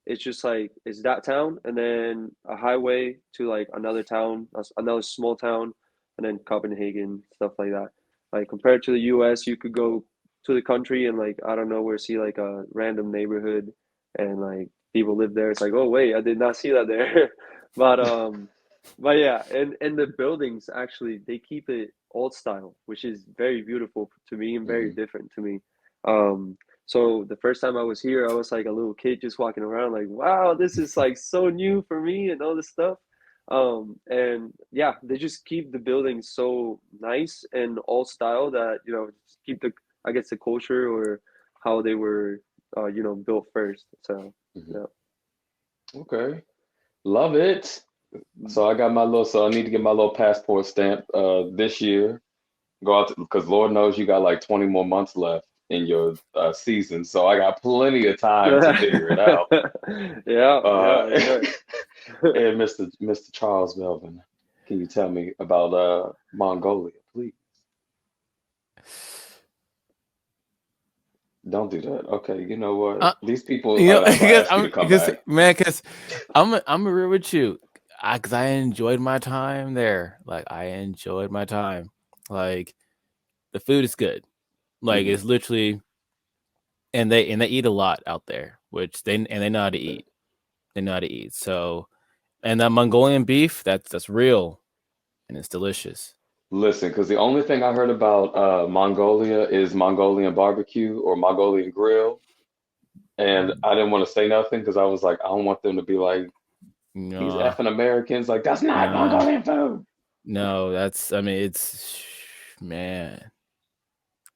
it's just like it's that town and then a highway to like another town, another small town, and then Copenhagen, stuff like that. Like compared to the US, you could go to the country and like I don't know where see like a random neighborhood and like people live there. It's like, oh wait, I did not see that there. But but yeah, and the buildings actually they keep it old style, which is very beautiful to me and very Hmm. different to me. Um, so the first time I was here, I was like a little kid just walking around, like, wow, this is like so new for me and all this stuff. And yeah, they just keep the buildings so nice and old style that just keep the I guess the culture or how they were built first. So Hmm. yeah. Okay. Love it. So I need to get my little passport stamp this year. Go out because Lord knows you got like 20 more months left in your season. So I got plenty of time to figure it out. Yeah, yeah, Uh, that's right. and Mr. Charles Belvin, can you tell me about Mongolia, please? Don't do that. Okay, you know what? Uh, These people you are know, not gonna ask you to come because back. man, because I'm real with you. Cause I enjoyed my time there. Like I enjoyed my time. Like the food is good. Like Hmm. it's literally, and they eat a lot out there, which they know how to Okay. eat. They know how to eat. So and that Mongolian beef, that's real and it's delicious. Listen, because the only thing I heard about Mongolia is Mongolian barbecue or Mongolian grill, and I didn't want to say nothing because I was like, I don't want them to be like these No, effing Americans, like that's not no, Mongolian food. no. That's I mean, it's man.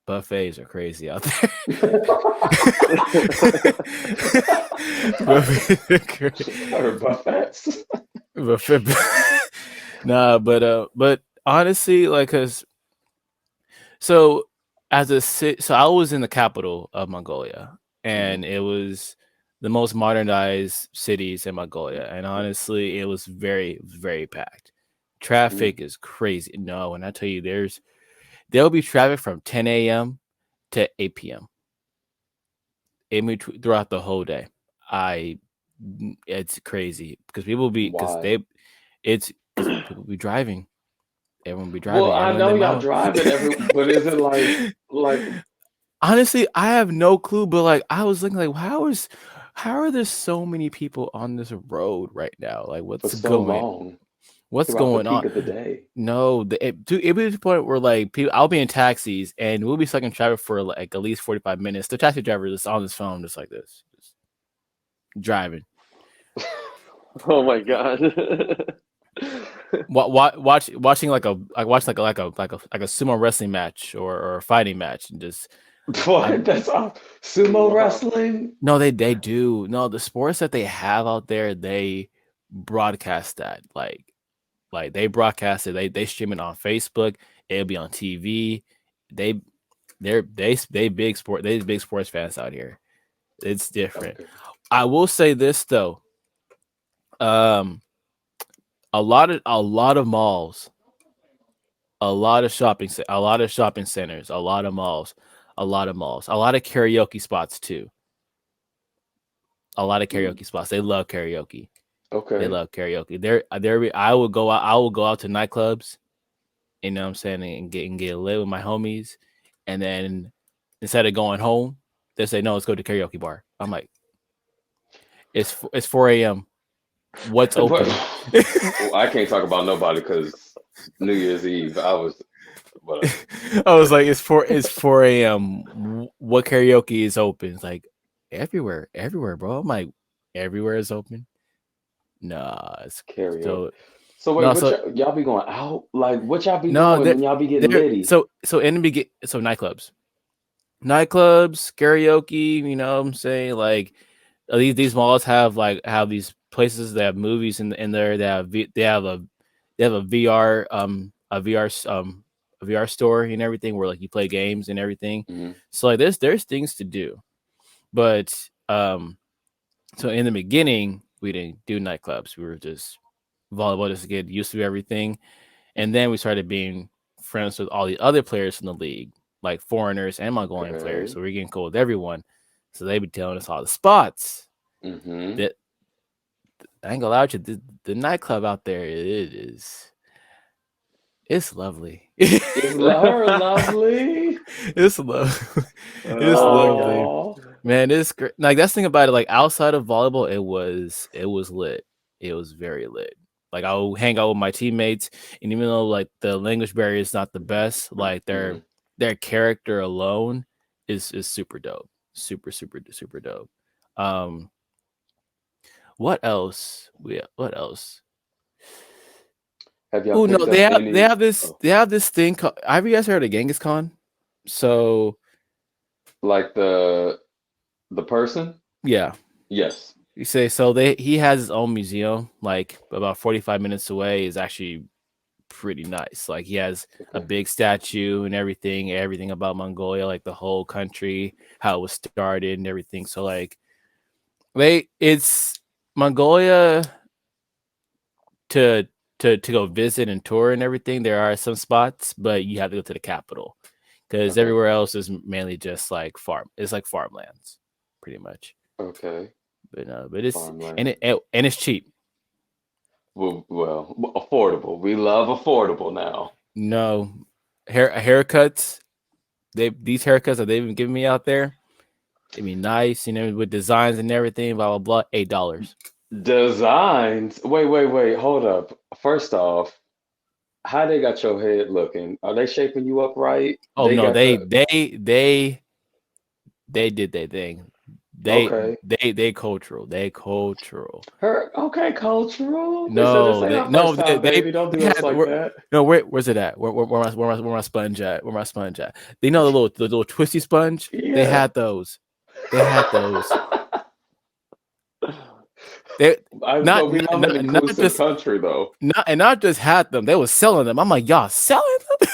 Buffets are crazy out there. Buffets are Or crazy. buffets. Buffet. Nah, but honestly, like, cause so so I was in the capital of Mongolia, Hmm. and it was the most modernized cities in Mongolia, and honestly, it was very packed. Mm. Traffic is crazy. No, when I tell you, there'll be traffic from 10 a.m. to 8 p.m. Throughout the whole day. I it's crazy because Why? it's because people be driving. Everyone be Well, driving. I Everyone they know y'all mama. driving but is it like Honestly, I have no clue, but like I was looking like how are there so many people on this road right now? Like for so long what's throughout the going on? peak of the day? No, it would be to the point where like people I'll be in taxis and we'll be stuck in traffic for like at least 45 minutes. The taxi driver is on his phone just like this, just driving. Oh my God. Watching like a like watch like a sumo wrestling match or a fighting match and just I What? That's all. Sumo Wow. wrestling? no they do no the sports that they have out there they broadcast that like they broadcast it they stream it on Facebook, it'll be on TV. they they big sports fans out here. It's different. Okay. I will say this though, um a lot of malls, a lot of shopping centers, a lot of malls, a lot of karaoke spots too. A lot of karaoke spots. They love karaoke. They Okay. love karaoke. I would go out. I would go out to nightclubs. You know what I'm saying, and get lit with my homies, and then instead of going home, they say no, let's go to karaoke bar. I'm like, it's 4 a.m. What's But open? well, I can't talk about nobody because New Year's Eve, I was whatever. I was like, it's 4 a.m. What karaoke is open? It's like everywhere, bro. I'm like, everywhere is open. Nah, it's Karaoke. so So wait, no, what so y'all be going out? Like what y'all be no, doing when y'all be getting there. litty? So in the begin, so nightclubs, karaoke. You know what I'm saying? Like these malls have these places that have movies in there. They have a VR a VR store and everything where like you play games and everything. Hmm. So like there's things to do, but so in the beginning we didn't do nightclubs. We were just volleyball just to get used to everything, and then we started being friends with all the other players in the league, like foreigners and Mongolian players. Okay. So we're getting cool with everyone. So they be telling us all the spots Hmm. that I ain't gonna lie to you, the nightclub out there, it's lovely. Is her lovely? It's lovely. It's Oh my god. lovely. Oh, Man, it's great. Like that's the thing about it. Like outside of volleyball, it was lit. It was very lit. Like I would hang out with my teammates, and even though like the language barrier is not the best, like hmm. their character alone is super dope. Super dope. Um, what else? What else? Have y'all Oh no, picked up any? Oh, they have this thing called. Have you guys heard of Genghis Khan? So like the person? yeah, Yes. you say so. He has his own museum, like about 45 minutes away. Is actually pretty nice. Like he has a Okay. big statue and everything about Mongolia, like the whole country, how it was started and everything. So like it's Mongolia to to go visit and tour and everything. There are some spots, but you have to go to the capital because Okay. everywhere else is mainly just like farm. It's like farmlands, pretty much. Okay. But it's Farmland. and it's cheap. Well, affordable. We love affordable now. No haircuts. These haircuts that they've been giving me out there, they be nice, with designs and everything. Blah blah blah. $8. Designs. Wait. Hold up. First off, how they got your head looking? Are they shaping you up right? Oh They no, got the they did their thing. okay. They cultural. They cultural. Her okay, cultural. This No, ain't they our first no time, baby. Don't they do us had like that. no where's it at? Where my sponge at? Where my sponge at? They know the little twisty sponge. They Yeah. had those. They had those. They I not but we love an not, not inclusive just country though. not just had them. They was selling them. I'm like, y'all selling them?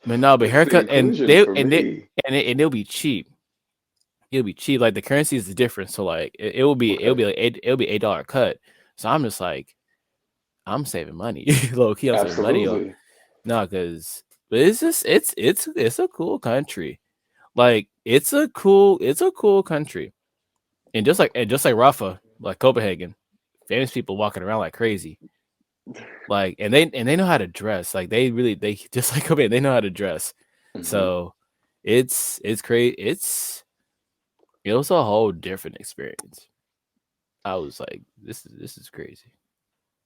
But no, but It's the haircut inclusion for me. and it'll be cheap. It'll be cheap. Like the currency is different, so like Okay. it'll be $8 cut. So I'm just like I'm saving money, low key. I'm saving money on Absolutely. no, because but it's just it's a cool country. Like it's a cool country, and just like Rafa, like Copenhagen, famous people walking around like crazy. Like and they know how to dress. Like they just like Copenhagen, they know how to dress. Hmm. So it's great. It was a whole different experience. I was like, this is crazy.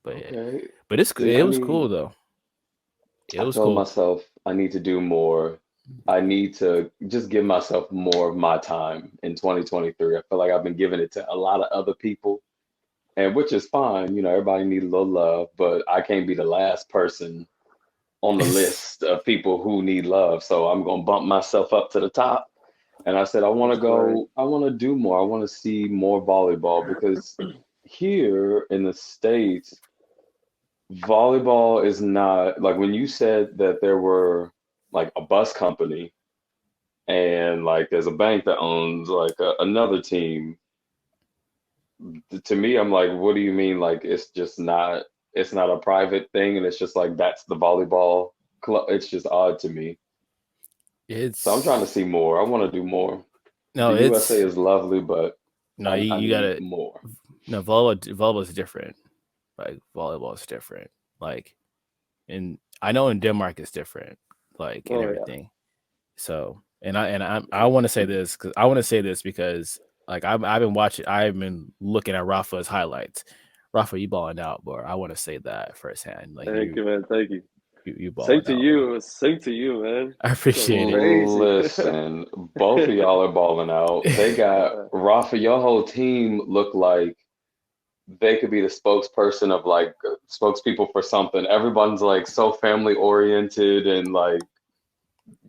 But yeah, Okay. but See, it I was cool need though. It I was told cool. myself I need to do more. I need to just give myself more of my time in 2023. I feel like I've been giving it to a lot of other people, and which is fine. Everybody needs a little love, but I can't be the last person on the list of people who need love. So I'm gonna bump myself up to the top. And I said, That's great. I want to do more. I want to see more volleyball because here in the States, volleyball is not like when you said that there were like a bus company and like there's a bank that owns like another team. To me, I'm like, what do you mean? Like it's not a private thing and it's just like that's the volleyball club. It's just odd to me. So I'm trying to It's see more. I want to do more. No, The USA it's is lovely, but no, I you need gotta more. no volleyball is different. Like volleyball is different. Like and I know in Denmark it's different, like and Oh yeah. everything. So I want to say this because like I've been watching, I've been looking at Rafa's highlights. Rafa, you balling out, bro. I want to say that firsthand. Like Thank you, man. Thank you. you Same balling to out, bro. you. Same to you, man. I Going appreciate it. crazy. Listen, both of y'all are balling out. They got Yeah. Rafa, your whole team look like they could be the spokesperson of like spokespeople for something. Everyone's like so family oriented and like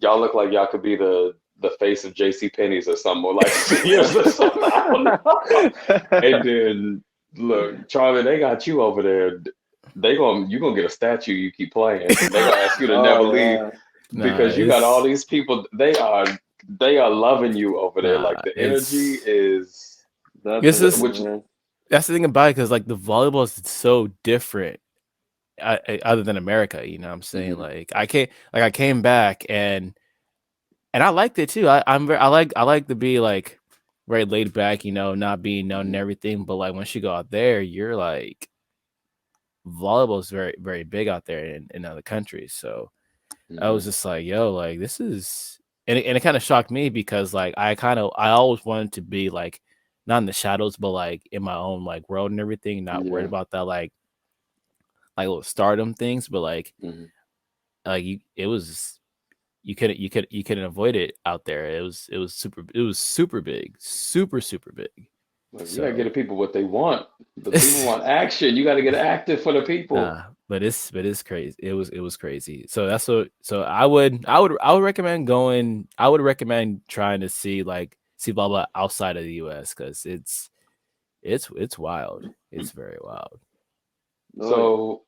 y'all look like y'all could be the face of JC Penney's or something, or like Sears or something. I don't know. And then look, Charlie, they got you over there. You gonna get a statue. You keep playing. They gonna ask you to Oh never leave yeah. Nah, because you got all it's these people. They are loving you over there. Like nah, the energy it's is, this Definitely, is which man. that's the thing about it because like the volleyball is so different other than America. You know what I'm saying? mhm, Like I came back and I liked it too. I like to be like very laid back, you know, not being known and mhm, everything. But like once you go out there, you're like volleyball is very very big out there in other countries. So I was mhm. just like, yo, like this is and it kind of shocked me because like I always wanted to be like not in the shadows, but like in my own like world and everything, not worried Yeah. about that like little stardom things, but Mhm. like you it was you couldn't avoid it out there. It was super big, super big. Like, you gotta get So the people what they want. The people want action. You gotta get active for the people. nah, but it's crazy. It was crazy. So that's what. So I would recommend going. I would recommend trying to see blah blah outside of the U.S. because it's wild. It's very wild. Oh yeah. So,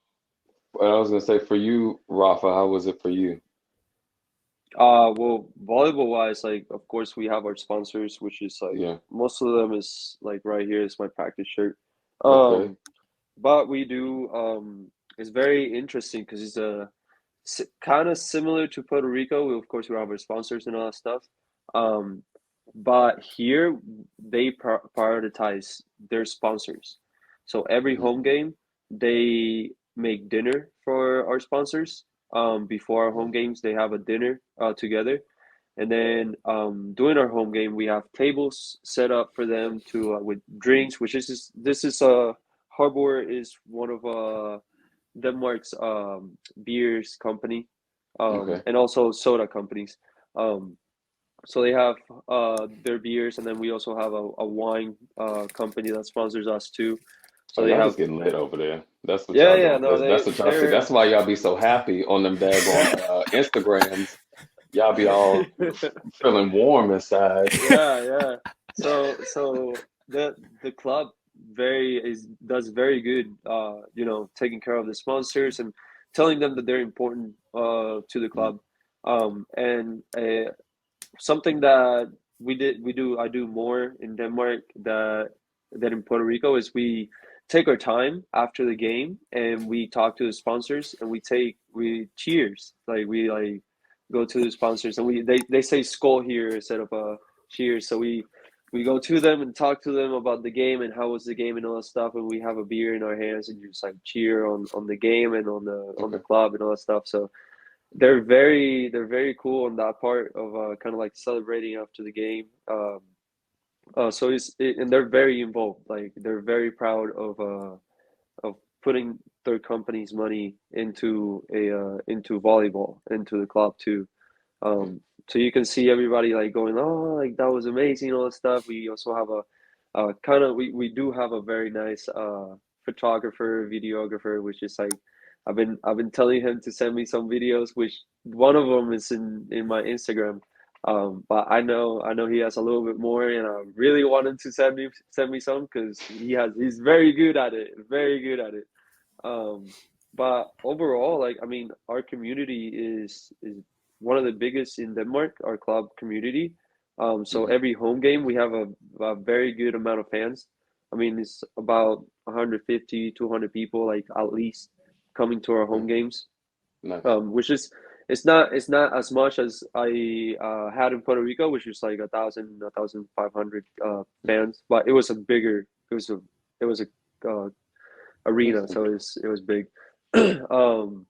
what I was gonna say for you, Rafa, how was it for you? Well, volleyball wise, like of course we have our sponsors, which is like Yeah. most of them is like right here is my practice shirt. Okay. Um, but we do it's very interesting because it's a kind of similar to Puerto Rico. Of course, we have our sponsors and all that stuff. Um, but here they prioritize their sponsors. So every home Mhm. game, they make dinner for our sponsors. Before our home games, they have a dinner together. And then during our home game, we have tables set up for them to with drinks, which is this is Harbor is one of Denmark's beers company, Okay. and also soda companies. Um, so they have their beers, and then we also have a wine company that sponsors us too. Oh, So they y'all have just getting lit over there. That's what yeah, y'all yeah, doing. no, That's what y'all see. they're That's why y'all be so happy on them daggone Instagrams. Y'all be all feeling warm inside. yeah, yeah. So the club very is does very good. You know, taking care of the sponsors and telling them that they're important to the Mhm. club. And something that we do I do more in Denmark that than in Puerto Rico is we take our time after the game and we talk to the sponsors and we cheers like we like go to the sponsors and they say skull here instead of cheers, so we go to them and talk to them about the game and how was the game and all that stuff, and we have a beer in our hands and you just like cheer on the game and on the Okay. club and all that stuff. So they're very cool on that part of kind of like celebrating after the game. And they're very involved. Like they're very proud of putting their company's money into volleyball into the club too. Yeah. So you can see everybody like going, oh, like that was amazing, all that stuff. We also have a kind of we do have a very nice photographer, videographer, which is like I've been telling him to send me some videos, which one of them is in my Instagram. But I know he has a little bit more, and I really wanted to send me some because he's very good at it, very good at it. Um, but overall, like I mean, our community is one of the biggest in Denmark, our club community. So Mhm. every home game we have a very good amount of fans. I mean, it's about 150, 200 people, like at least coming to our home Okay. games, Nice. which is it's not as much as I had in Puerto Rico, which was like 1,500 fans, but it was a That's arena, so interesting. it was big. um,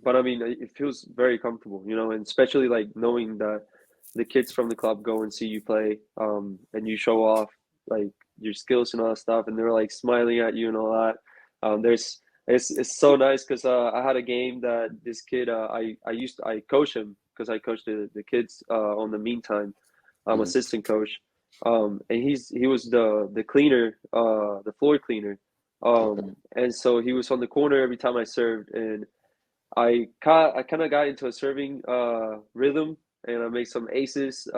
but I mean, it feels very comfortable, and especially like knowing that the kids from the club go and see you play, and you show off like your skills and all that stuff, and they're like smiling at you and all that. There's it's so nice because I had a game that this kid I coach him because I coached the kids on the meantime. I'm Mhm. assistant coach, and he was the cleaner, the floor cleaner, Okay. and so he was on the corner every time I served, and I kind of got into a serving rhythm, and I made some aces.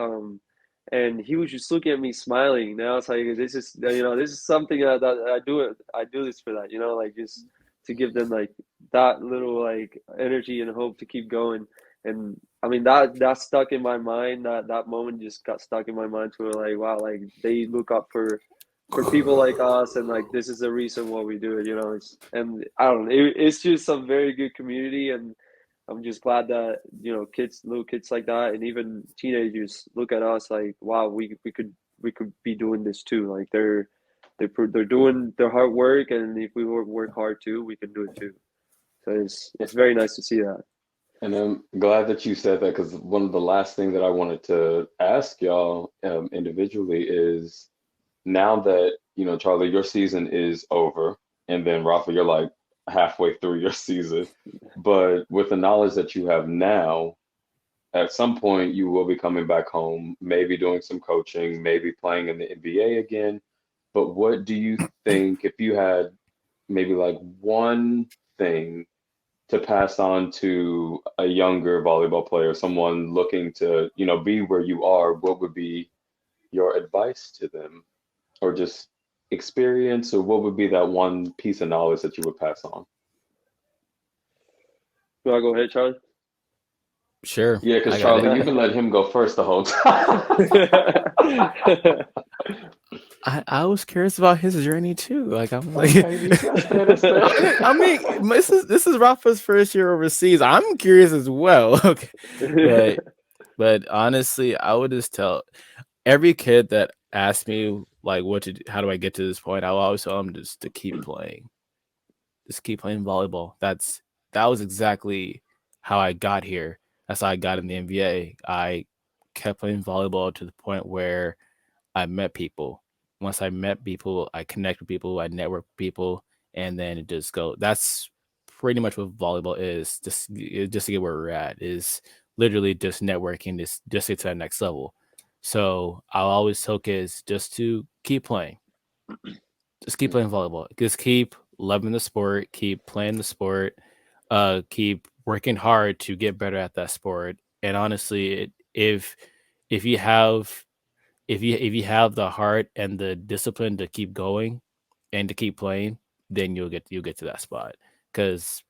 And he was just looking at me smiling. Now it's like this is something that I do it. I do this for that, like just to give them like that little like energy and hope to keep going. And I mean that stuck in my mind. That moment just got stuck in my mind to where like wow, like they look up for people like us, and like this is the reason why we do it, and I don't know, it's just some very good community, and I'm just glad that little kids like that, and even teenagers look at us like wow, we could be doing this too, like they're doing their hard work, and if we work hard too, we can do it too. So it's very nice to see that. And I'm glad that you said that because one of the last things that I wanted to ask y'all individually is now that, Charlie, your season is over, and then Rafa, you're like halfway through your season. But with the knowledge that you have now, at some point you will be coming back home, maybe doing some coaching, maybe playing in the NBA again. But what do you think if you had maybe like one thing to pass on to a younger volleyball player, someone looking to, be where you are, what would be your advice to them? Or just experience, or what would be that one piece of knowledge that you would pass on? You want to go ahead, Charlie? Sure, Yeah, because I got it. Charlie, you've been letting him go first the whole time. I was curious about his journey too. Like I'm like, Okay, that's fair. I mean, this is Rafa's first year overseas. I'm curious as well. Okay, but but honestly, I would just tell every kid that asks me like how do I get to this point, I will always tell them just to keep playing. Just keep playing volleyball. That was exactly how I got here. That's how I got in the NBA. I kept playing volleyball to the point where I met people. Once I met people, I connect with people, I network with people, and then it just go. That's pretty much what volleyball is. Just to get where we're at is literally just networking, just get to that next level. So I'll always tell kids just to keep playing, just keep playing volleyball. Just keep loving the sport, keep playing the sport, keep working hard to get better at that sport. And honestly, if you have if you have the heart and the discipline to keep going and to keep playing, then you'll get to that spot. Because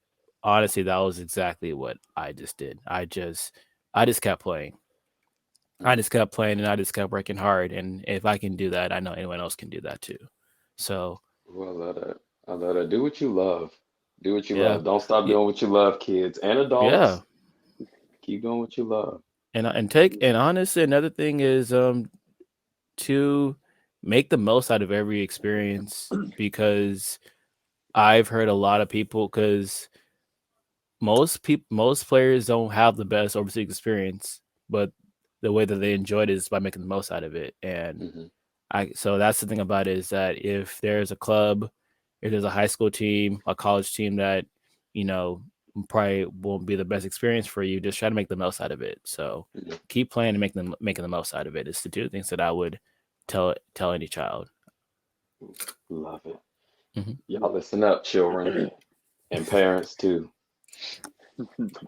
honestly, that was exactly what I just did. I just kept playing. I just kept playing and I just kept working hard. And if I can do that, I know anyone else can do that too. So Well, I love that. I love that. Do what you love. Do what you yeah, love. Don't stop yeah, doing what you love, kids and yeah. adults. Keep doing what you love. And honestly, another thing is to make the most out of every experience because I've heard a lot of people because most players don't have the best overseas experience, but the way that they enjoyed it is by making the most out of it. And Hmm. so that's the thing about it is that if there's a club, if there's a high school team, a college team that, you know, probably won't be the best experience for you, just try to make the most out of it. So Yeah, keep playing and making the most out of it is the two things that I would tell any child. love it. Mhm. Y'all listen up, children and parents too.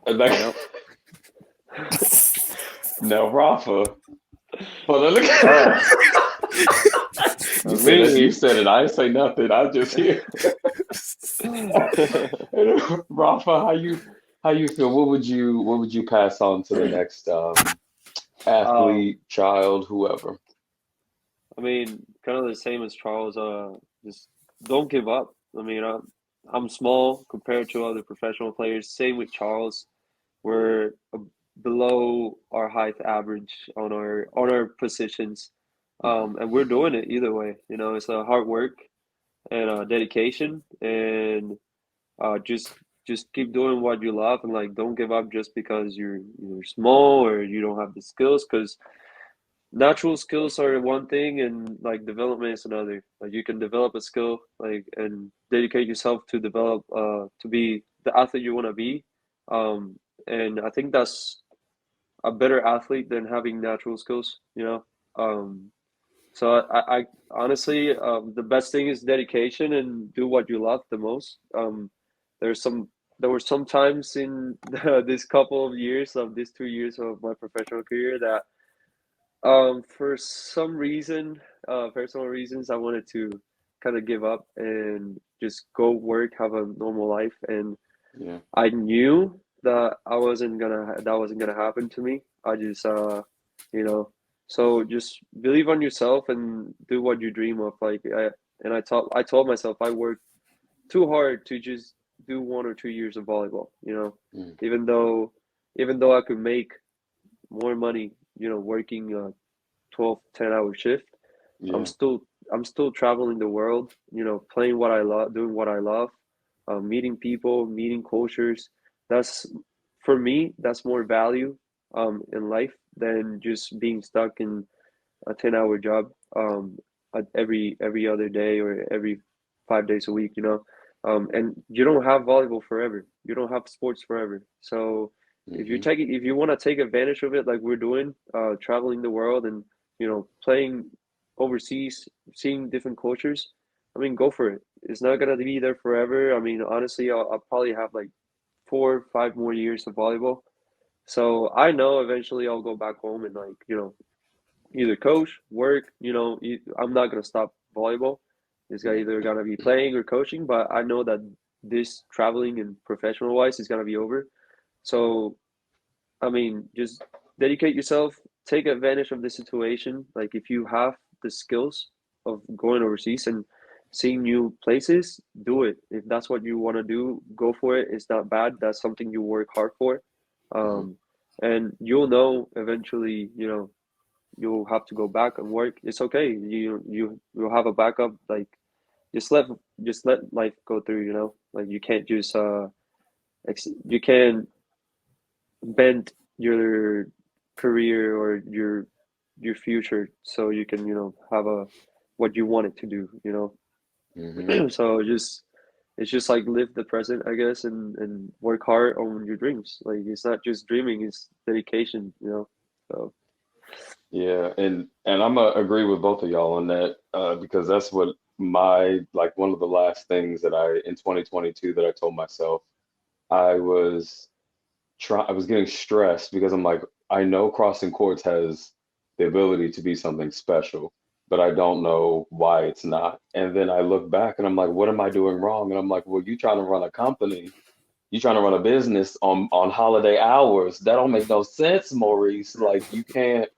Like, Yep. now, Rafa, hold on, look. Uh, You I said it. You mean, said it. I didn't say nothing. I just hear. Rafa, how you feel? What would you pass on to the next um, athlete, child, whoever? I mean, kind of the same as Charles. Just don't give up. I mean, I'm small compared to other professional players. Same with Charles. we're below our height average on our positions, and we're doing it either way. You know, it's a hard work and dedication, and just keep doing what you love, and like don't give up just because you're small or you don't have the skills, because natural skills are one thing and like development is another. Like you can develop a skill like and dedicate yourself to develop to be the athlete you want to be, and I think that's a better athlete than having natural skills, you know. So I honestly, the best thing is dedication and do what you love the most. There's some there were some times in this couple of years of these 2 years of my professional career that for some reason, personal reasons, I wanted to kind of give up and just go work, have a normal life, and Yeah. I knew that that wasn't gonna happen to me. I just you know, so just believe on yourself and do what you dream of. I told myself I worked too hard to just do 1 or 2 years of volleyball. You know, Mm. even though even though I could make more money, you know, working a 12, 10 hour shift, I'm Yeah. still I'm still traveling the world, you know, playing what I love, doing what I love, meeting people, meeting cultures. That's for me, that's more value in life than just being stuck in a 10-hour job every other day or every 5 days a week, you know. And you don't have volleyball forever. You don't have sports forever. So Hmm. if you want to take advantage of it like we're doing, traveling the world and you know playing overseas, seeing different cultures, I mean, go for it. It's not gonna be there forever. I mean, honestly, I'll probably have like 4 or 5 more years of volleyball. So I know eventually I'll go back home and like you know either coach, work. You know, I'm not gonna stop volleyball. It's got Yeah. either gonna be playing or coaching, but I know that this traveling and professional wise is gonna be over. So I mean, just dedicate yourself, take advantage of the situation. Like if you have the skills of going overseas and seeing new places, do it. If that's what you want to do, go for it. It's not bad. That's something you work hard for. Hmm. Um, and you'll know eventually, you know, you'll have to go back and work. It's okay. You'll have a backup. Like just let just let life go through. You know, like you can't just you can't bend your career or your future so you can you know have a what you want it to do. You Hmm. know, so just it's just like live the present, I guess, and work hard on your dreams. Like it's not just dreaming; it's dedication. You know, so. Yeah, and I'm gonna agree with both of y'all on that because that's what my like one of the last things that I in 2022 that I told myself I was I was getting stressed because I'm like I know crossing courts has the ability to be something special, but I don't know why it's not. And then I look back and I'm like, what am I doing wrong? And I'm like, well, you trying to run a company, you trying to run a business on holiday hours. That don't make no sense, Maurice. Like you can't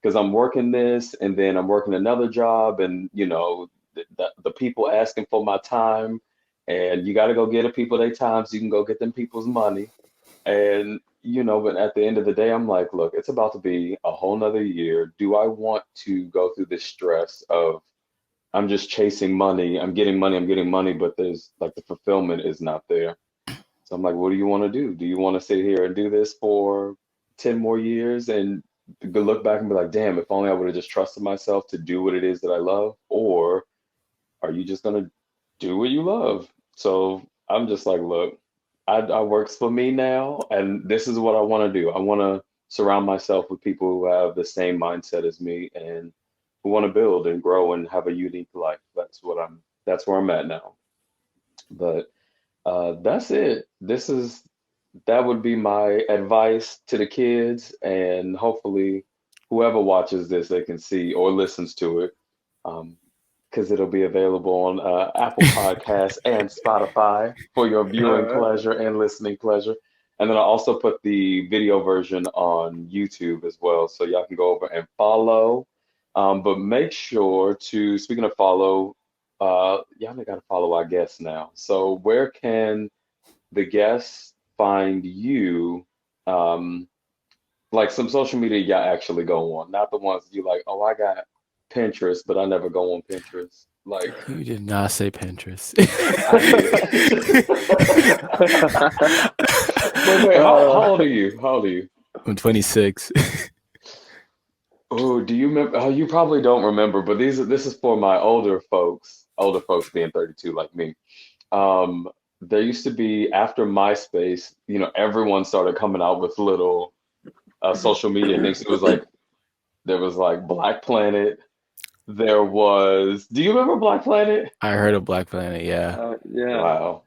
because I'm working this and then I'm working another job and you know the people asking for my time and you got to go get the people their time so you can go get them people's money and you know but at the end of the day I'm like look it's about to be a whole nother year. Do I want to go through this stress of I'm just chasing money, I'm getting money, but there's like the fulfillment is not there. So I'm like, what do you want to do? Do you want to sit here and do this for 10 more years and look back and be like, damn, if only I would have just trusted myself to do what it is that I love? Or are you just going to do what you love? So I'm just like, look, I works for me now, and this is what I want to do. I want to surround myself with people who have the same mindset as me and who want to build and grow and have a unique life. That's where I'm at now. But that's it. That would be my advice to the kids, and hopefully, whoever watches this, they can see or listens to it, because it'll be available on Apple Podcasts and Spotify for your All viewing right. pleasure and listening pleasure. And then I also put the video version on YouTube as well, so y'all can go over and follow. But make sure to, speaking of follow, y'all got to follow our guests now. So where can the guests find you like some social media you actually go on, not the ones you like, oh, I got Pinterest, but I never go on Pinterest. Like, You did not say Pinterest. I did. But wait, how old are you? How old are you? I'm 26. Oh, do you remember? Oh, you probably don't remember, but this is for my older folks being 32 like me. There used to be after MySpace, everyone started coming out with little social media things. There was like Black Planet. There was, do you remember Black Planet? I heard of Black Planet. Yeah. Yeah. Wow.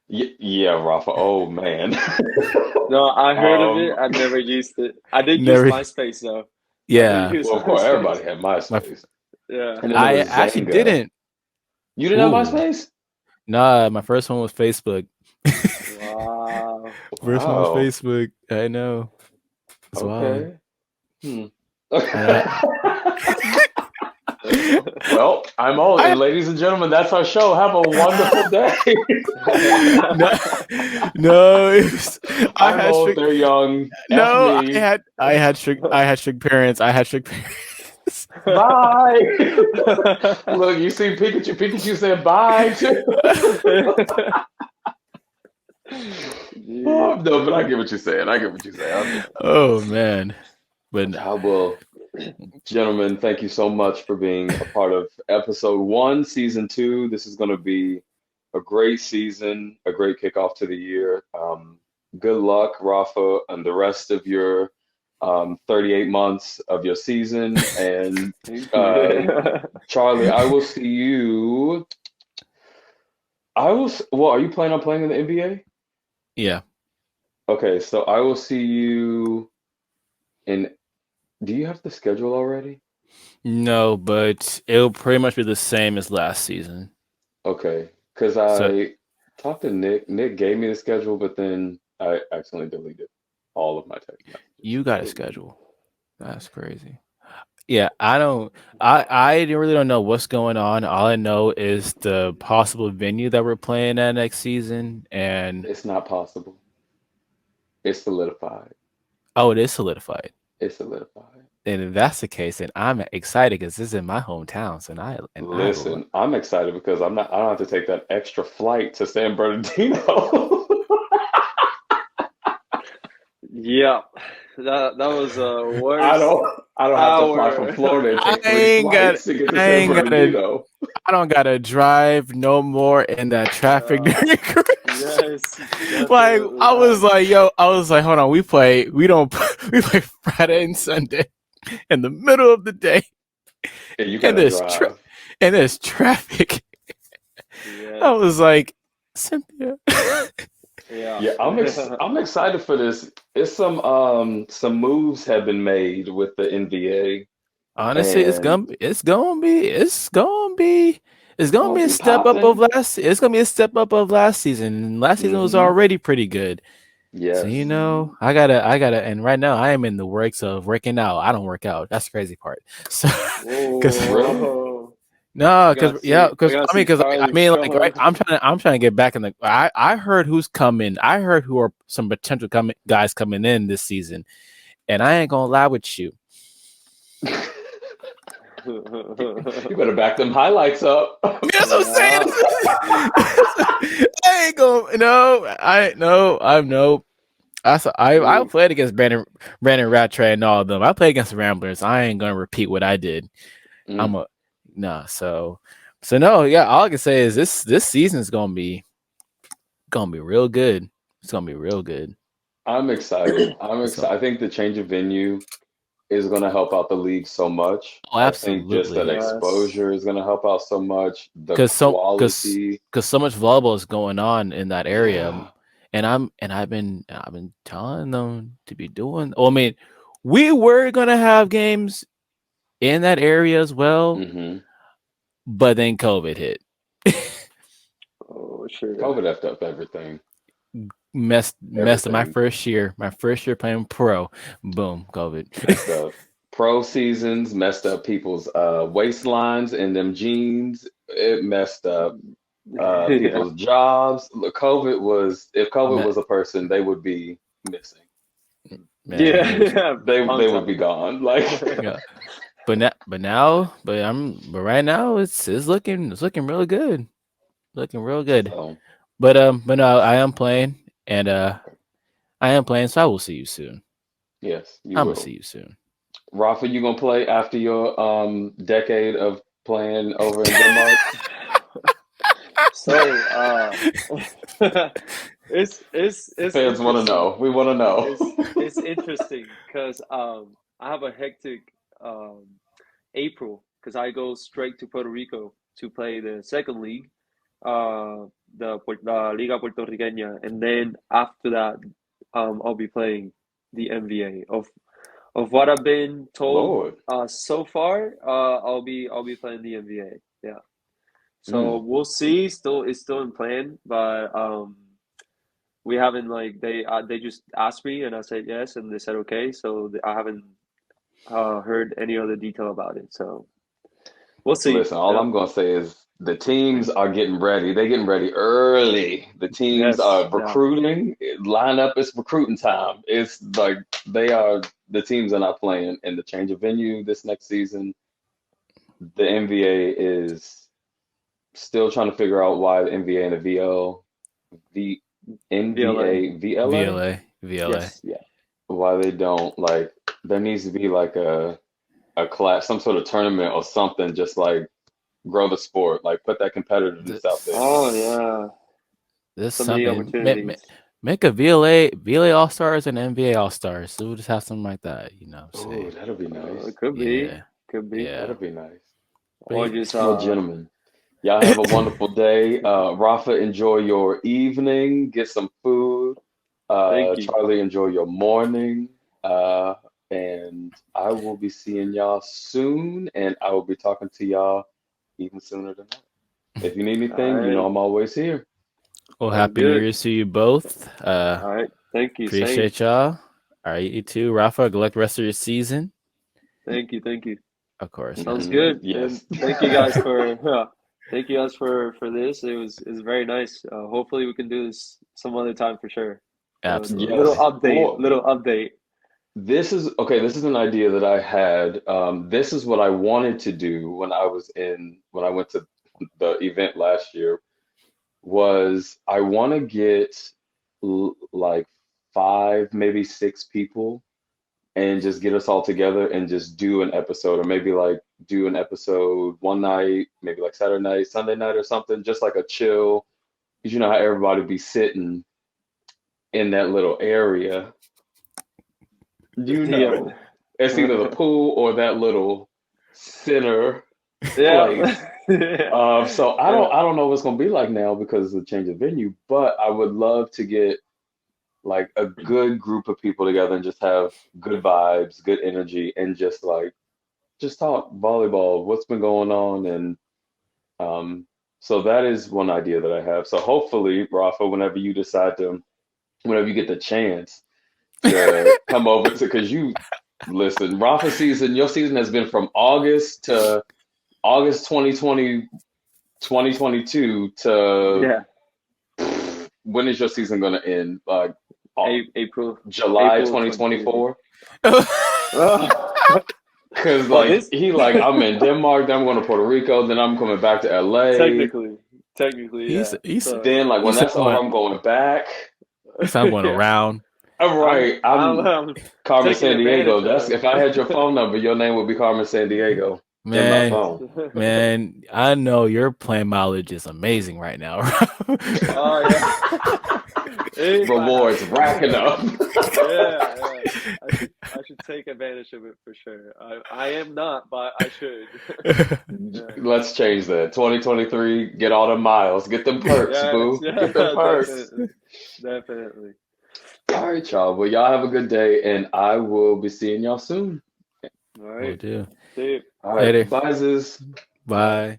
Yeah, Rafa. Oh man. No, I heard of it. Um, I never used it. I did use Never. MySpace though. I did Yeah. use well, of course, MySpace. everybody had My. MySpace. Yeah. And then there I was actually Zanga. didn't. You didn't have Ooh. MySpace? Nah. My first one was Facebook. Wow. First one was Wow. Facebook. I know. It's wild. Okay. Hmm. I, Well, I'm old, I and ladies and gentlemen, that's our show. Have a wonderful day. no, no. I I'm had old, strict. they're young. F No, me. I had strict parents. I had strict parents. Bye. Look, you see Pikachu. Pikachu said bye too. Oh, Dude. no, but I get what you're saying. I get what you're saying. Oh man, but I will, gentlemen, thank you so much for being a part of episode 1, season 2. This is going to be a great season, a great kickoff to the year. Good luck, Rafa, and the rest of your 38 months of your season. And Thank uh, you. Charlie, I will see you. Well, are you planning on playing in the NBA? yeah, Okay, so I will see you in. Do you have the schedule already? no, but it'll pretty much be the same as last season. Okay, because So I talked to Nick. Nick gave me the schedule, but then I accidentally deleted all of my text messages. you got a schedule. That's crazy. Yeah, I don't. I really don't know what's going on. All I know is the possible venue that we're playing at next season, and It's not possible. It's solidified. oh, it is solidified. It's solidified. And if that's the case, then I'm excited because this is in my hometown, so I Listen, I'm excited because I don't have to take that extra flight to San Bernardino. Yeah. That was a I worst don't have to fly from hour. Florida and I take 3 ain't got flights to get to I San ain't gotta Bernardino. I don't gotta drive no more in that traffic Yeah. during Christmas. Yes, Like definitely I was not. like, hold on, we play Friday and Sunday in the middle of the day, And you and gotta drive. there's traffic. I Yes. was like, Cynthia. Yeah. Yeah, I'm excited for this. It's some moves have been made with the NBA, Honestly, and it's gonna be it's gonna be a be step up of popping. it's gonna be a step up of last season. And last season was Hmm. already pretty good. So Yes. I gotta, and right now I am in the works of working out. I don't work out. That's the crazy part. So, because Really? Whoa. no, We gotta because see Charlie like right, showing. I'm trying to get back in the. I heard who's coming. I heard who are some potential guys coming in this season, and I ain't gonna lie with you. You better back them highlights up. That's what I'm saying. Yeah. I ain't gonna. No, I no. I'm no. I Ooh. played against Brandon Rattray and all of them. I played against the Ramblers. I ain't gonna repeat what I did. I'm Mm, a nah. So no. Yeah. All I can say is this season's gonna be real good. It's gonna be real good. I'm excited. I'm It's gonna, excited. I think the change of venue is going to help out the league so much. oh, I think just that absolutely. Yes. exposure is going to help out so much. The Because quality. so much volleyball is going on in that area, Yeah. and I've been telling them to be doing. Well, I mean, we were gonna have games in that area as well, Hmm. but then COVID hit. Oh, sure. COVID effed up everything. Messed up Everything my first year playing pro. Boom, COVID. messed up. Pro seasons messed up people's waistlines and them jeans. It messed up Yeah. people's jobs. Look, if COVID Me- was a person, they would be missing. Man, Yeah, it was, yeah, They long would time be ago. gone. Like, yeah. But right now it's looking real good. Looking real good. so But no, I am playing, and I am playing, so I will see you soon. yes, you I'm gonna will. see you soon. Rafa, you gonna play after your decade of playing over in Denmark? So, it's Fans want to interesting. know. We want to know. It's interesting because I have a hectic um April because I go straight to Puerto Rico to play the second league, uh, the Liga Puertorriqueña, and then after that, I'll be playing the NBA. Of what I've been told, Lord. so far, I'll be playing the NBA. Yeah, so Mm, we'll see. Still, it's still in plan, but we haven't like they just asked me and I said yes, and they said okay. So I haven't heard any other detail about it. So we'll see. listen, all Yeah. I'm gonna say is the teams are getting ready. They're getting ready early. The teams Yes. are Yeah. recruiting. Line up. It's recruiting time. It's like they are. The teams are not playing, and the change of venue this next season. The NBA is still trying to figure out why the NBA and the the VLA. NBA, VLA, VLA, VLA. Yes. yeah, why they don't like. There needs to be like a class, some sort of tournament or something, just like grow the sport, like put that competitiveness out there. Oh This yeah. this So many something opportunities. make a VLA All Stars and NBA All Stars. So we'll just have something like that. You know what I'm Oh, saying? that'll be nice. It could be. Yeah, Could be. yeah. That'll be nice. But Or yeah, just Well, gentlemen, y'all have a wonderful day. Rafa, enjoy your evening. Get some food. thank you. Charlie, enjoy your morning. Uh, and I will be seeing y'all soon, and I will be talking to y'all even sooner than that. If you need All anything, you know right. I'm always here. well, Sounds happy New good. Year's to you both. All right. Thank you. Same. Appreciate y'all. All right, you too, Rafa. Good luck the rest of your season. Thank you. Thank you. Of course, Sounds man. good. And Yes. thank you guys for thank you guys for this. It was very nice. Hopefully we can do this some other time for sure. So little Absolutely. Yes. update, Or little update. this is okay, this is an idea that I had. This is what I wanted to do when I went to the event last year was I want to get like five, maybe six people and just get us all together and just do an episode or maybe like do an episode one night, maybe like Saturday night, Sunday night or something, just like a chill, because you know how everybody be sitting in that little area, you Yeah. know, it's either the pool or that little center place. Yeah. Yeah. So Yeah. I don't know what it's gonna be like now because of the change of venue, but I would love to get like a good group of people together and just have good vibes, good energy, and just talk volleyball, what's been going on, and so that is one idea that I have. So hopefully, Rafa, whenever you get the chance to come over to, because you listen, Rafa season, your season has been from August to August 2020, 2022 to Yeah. when is your season going to end? Like April July April 2020. 2024? Oh. Because Well, like this he like I'm in Denmark, then I'm going to Puerto Rico, then I'm coming back to LA. technically, He's yeah. he's So Then like when he's that's over, going I'm going back. he's not going yeah, around. All right, I'm I'm Carmen taking San Diego. advantage of That's it. if I had your phone number, your name would be Carmen San Diego in my Man, phone. man, I know your plane mileage is amazing right now. Oh yeah. If I have Rewards to. racking up. Yeah, yeah. I should take advantage of it for sure. I am not, but I should. Yeah. Let's change that. 2023, get all the miles, get them perks, Yes, boo. yeah, Get them perks. definitely. Definitely. All right, y'all. Well, y'all have a good day, and I will be seeing y'all soon. All Will right. do. See you. All right, Later. bye, Ziz. Bye. Bye.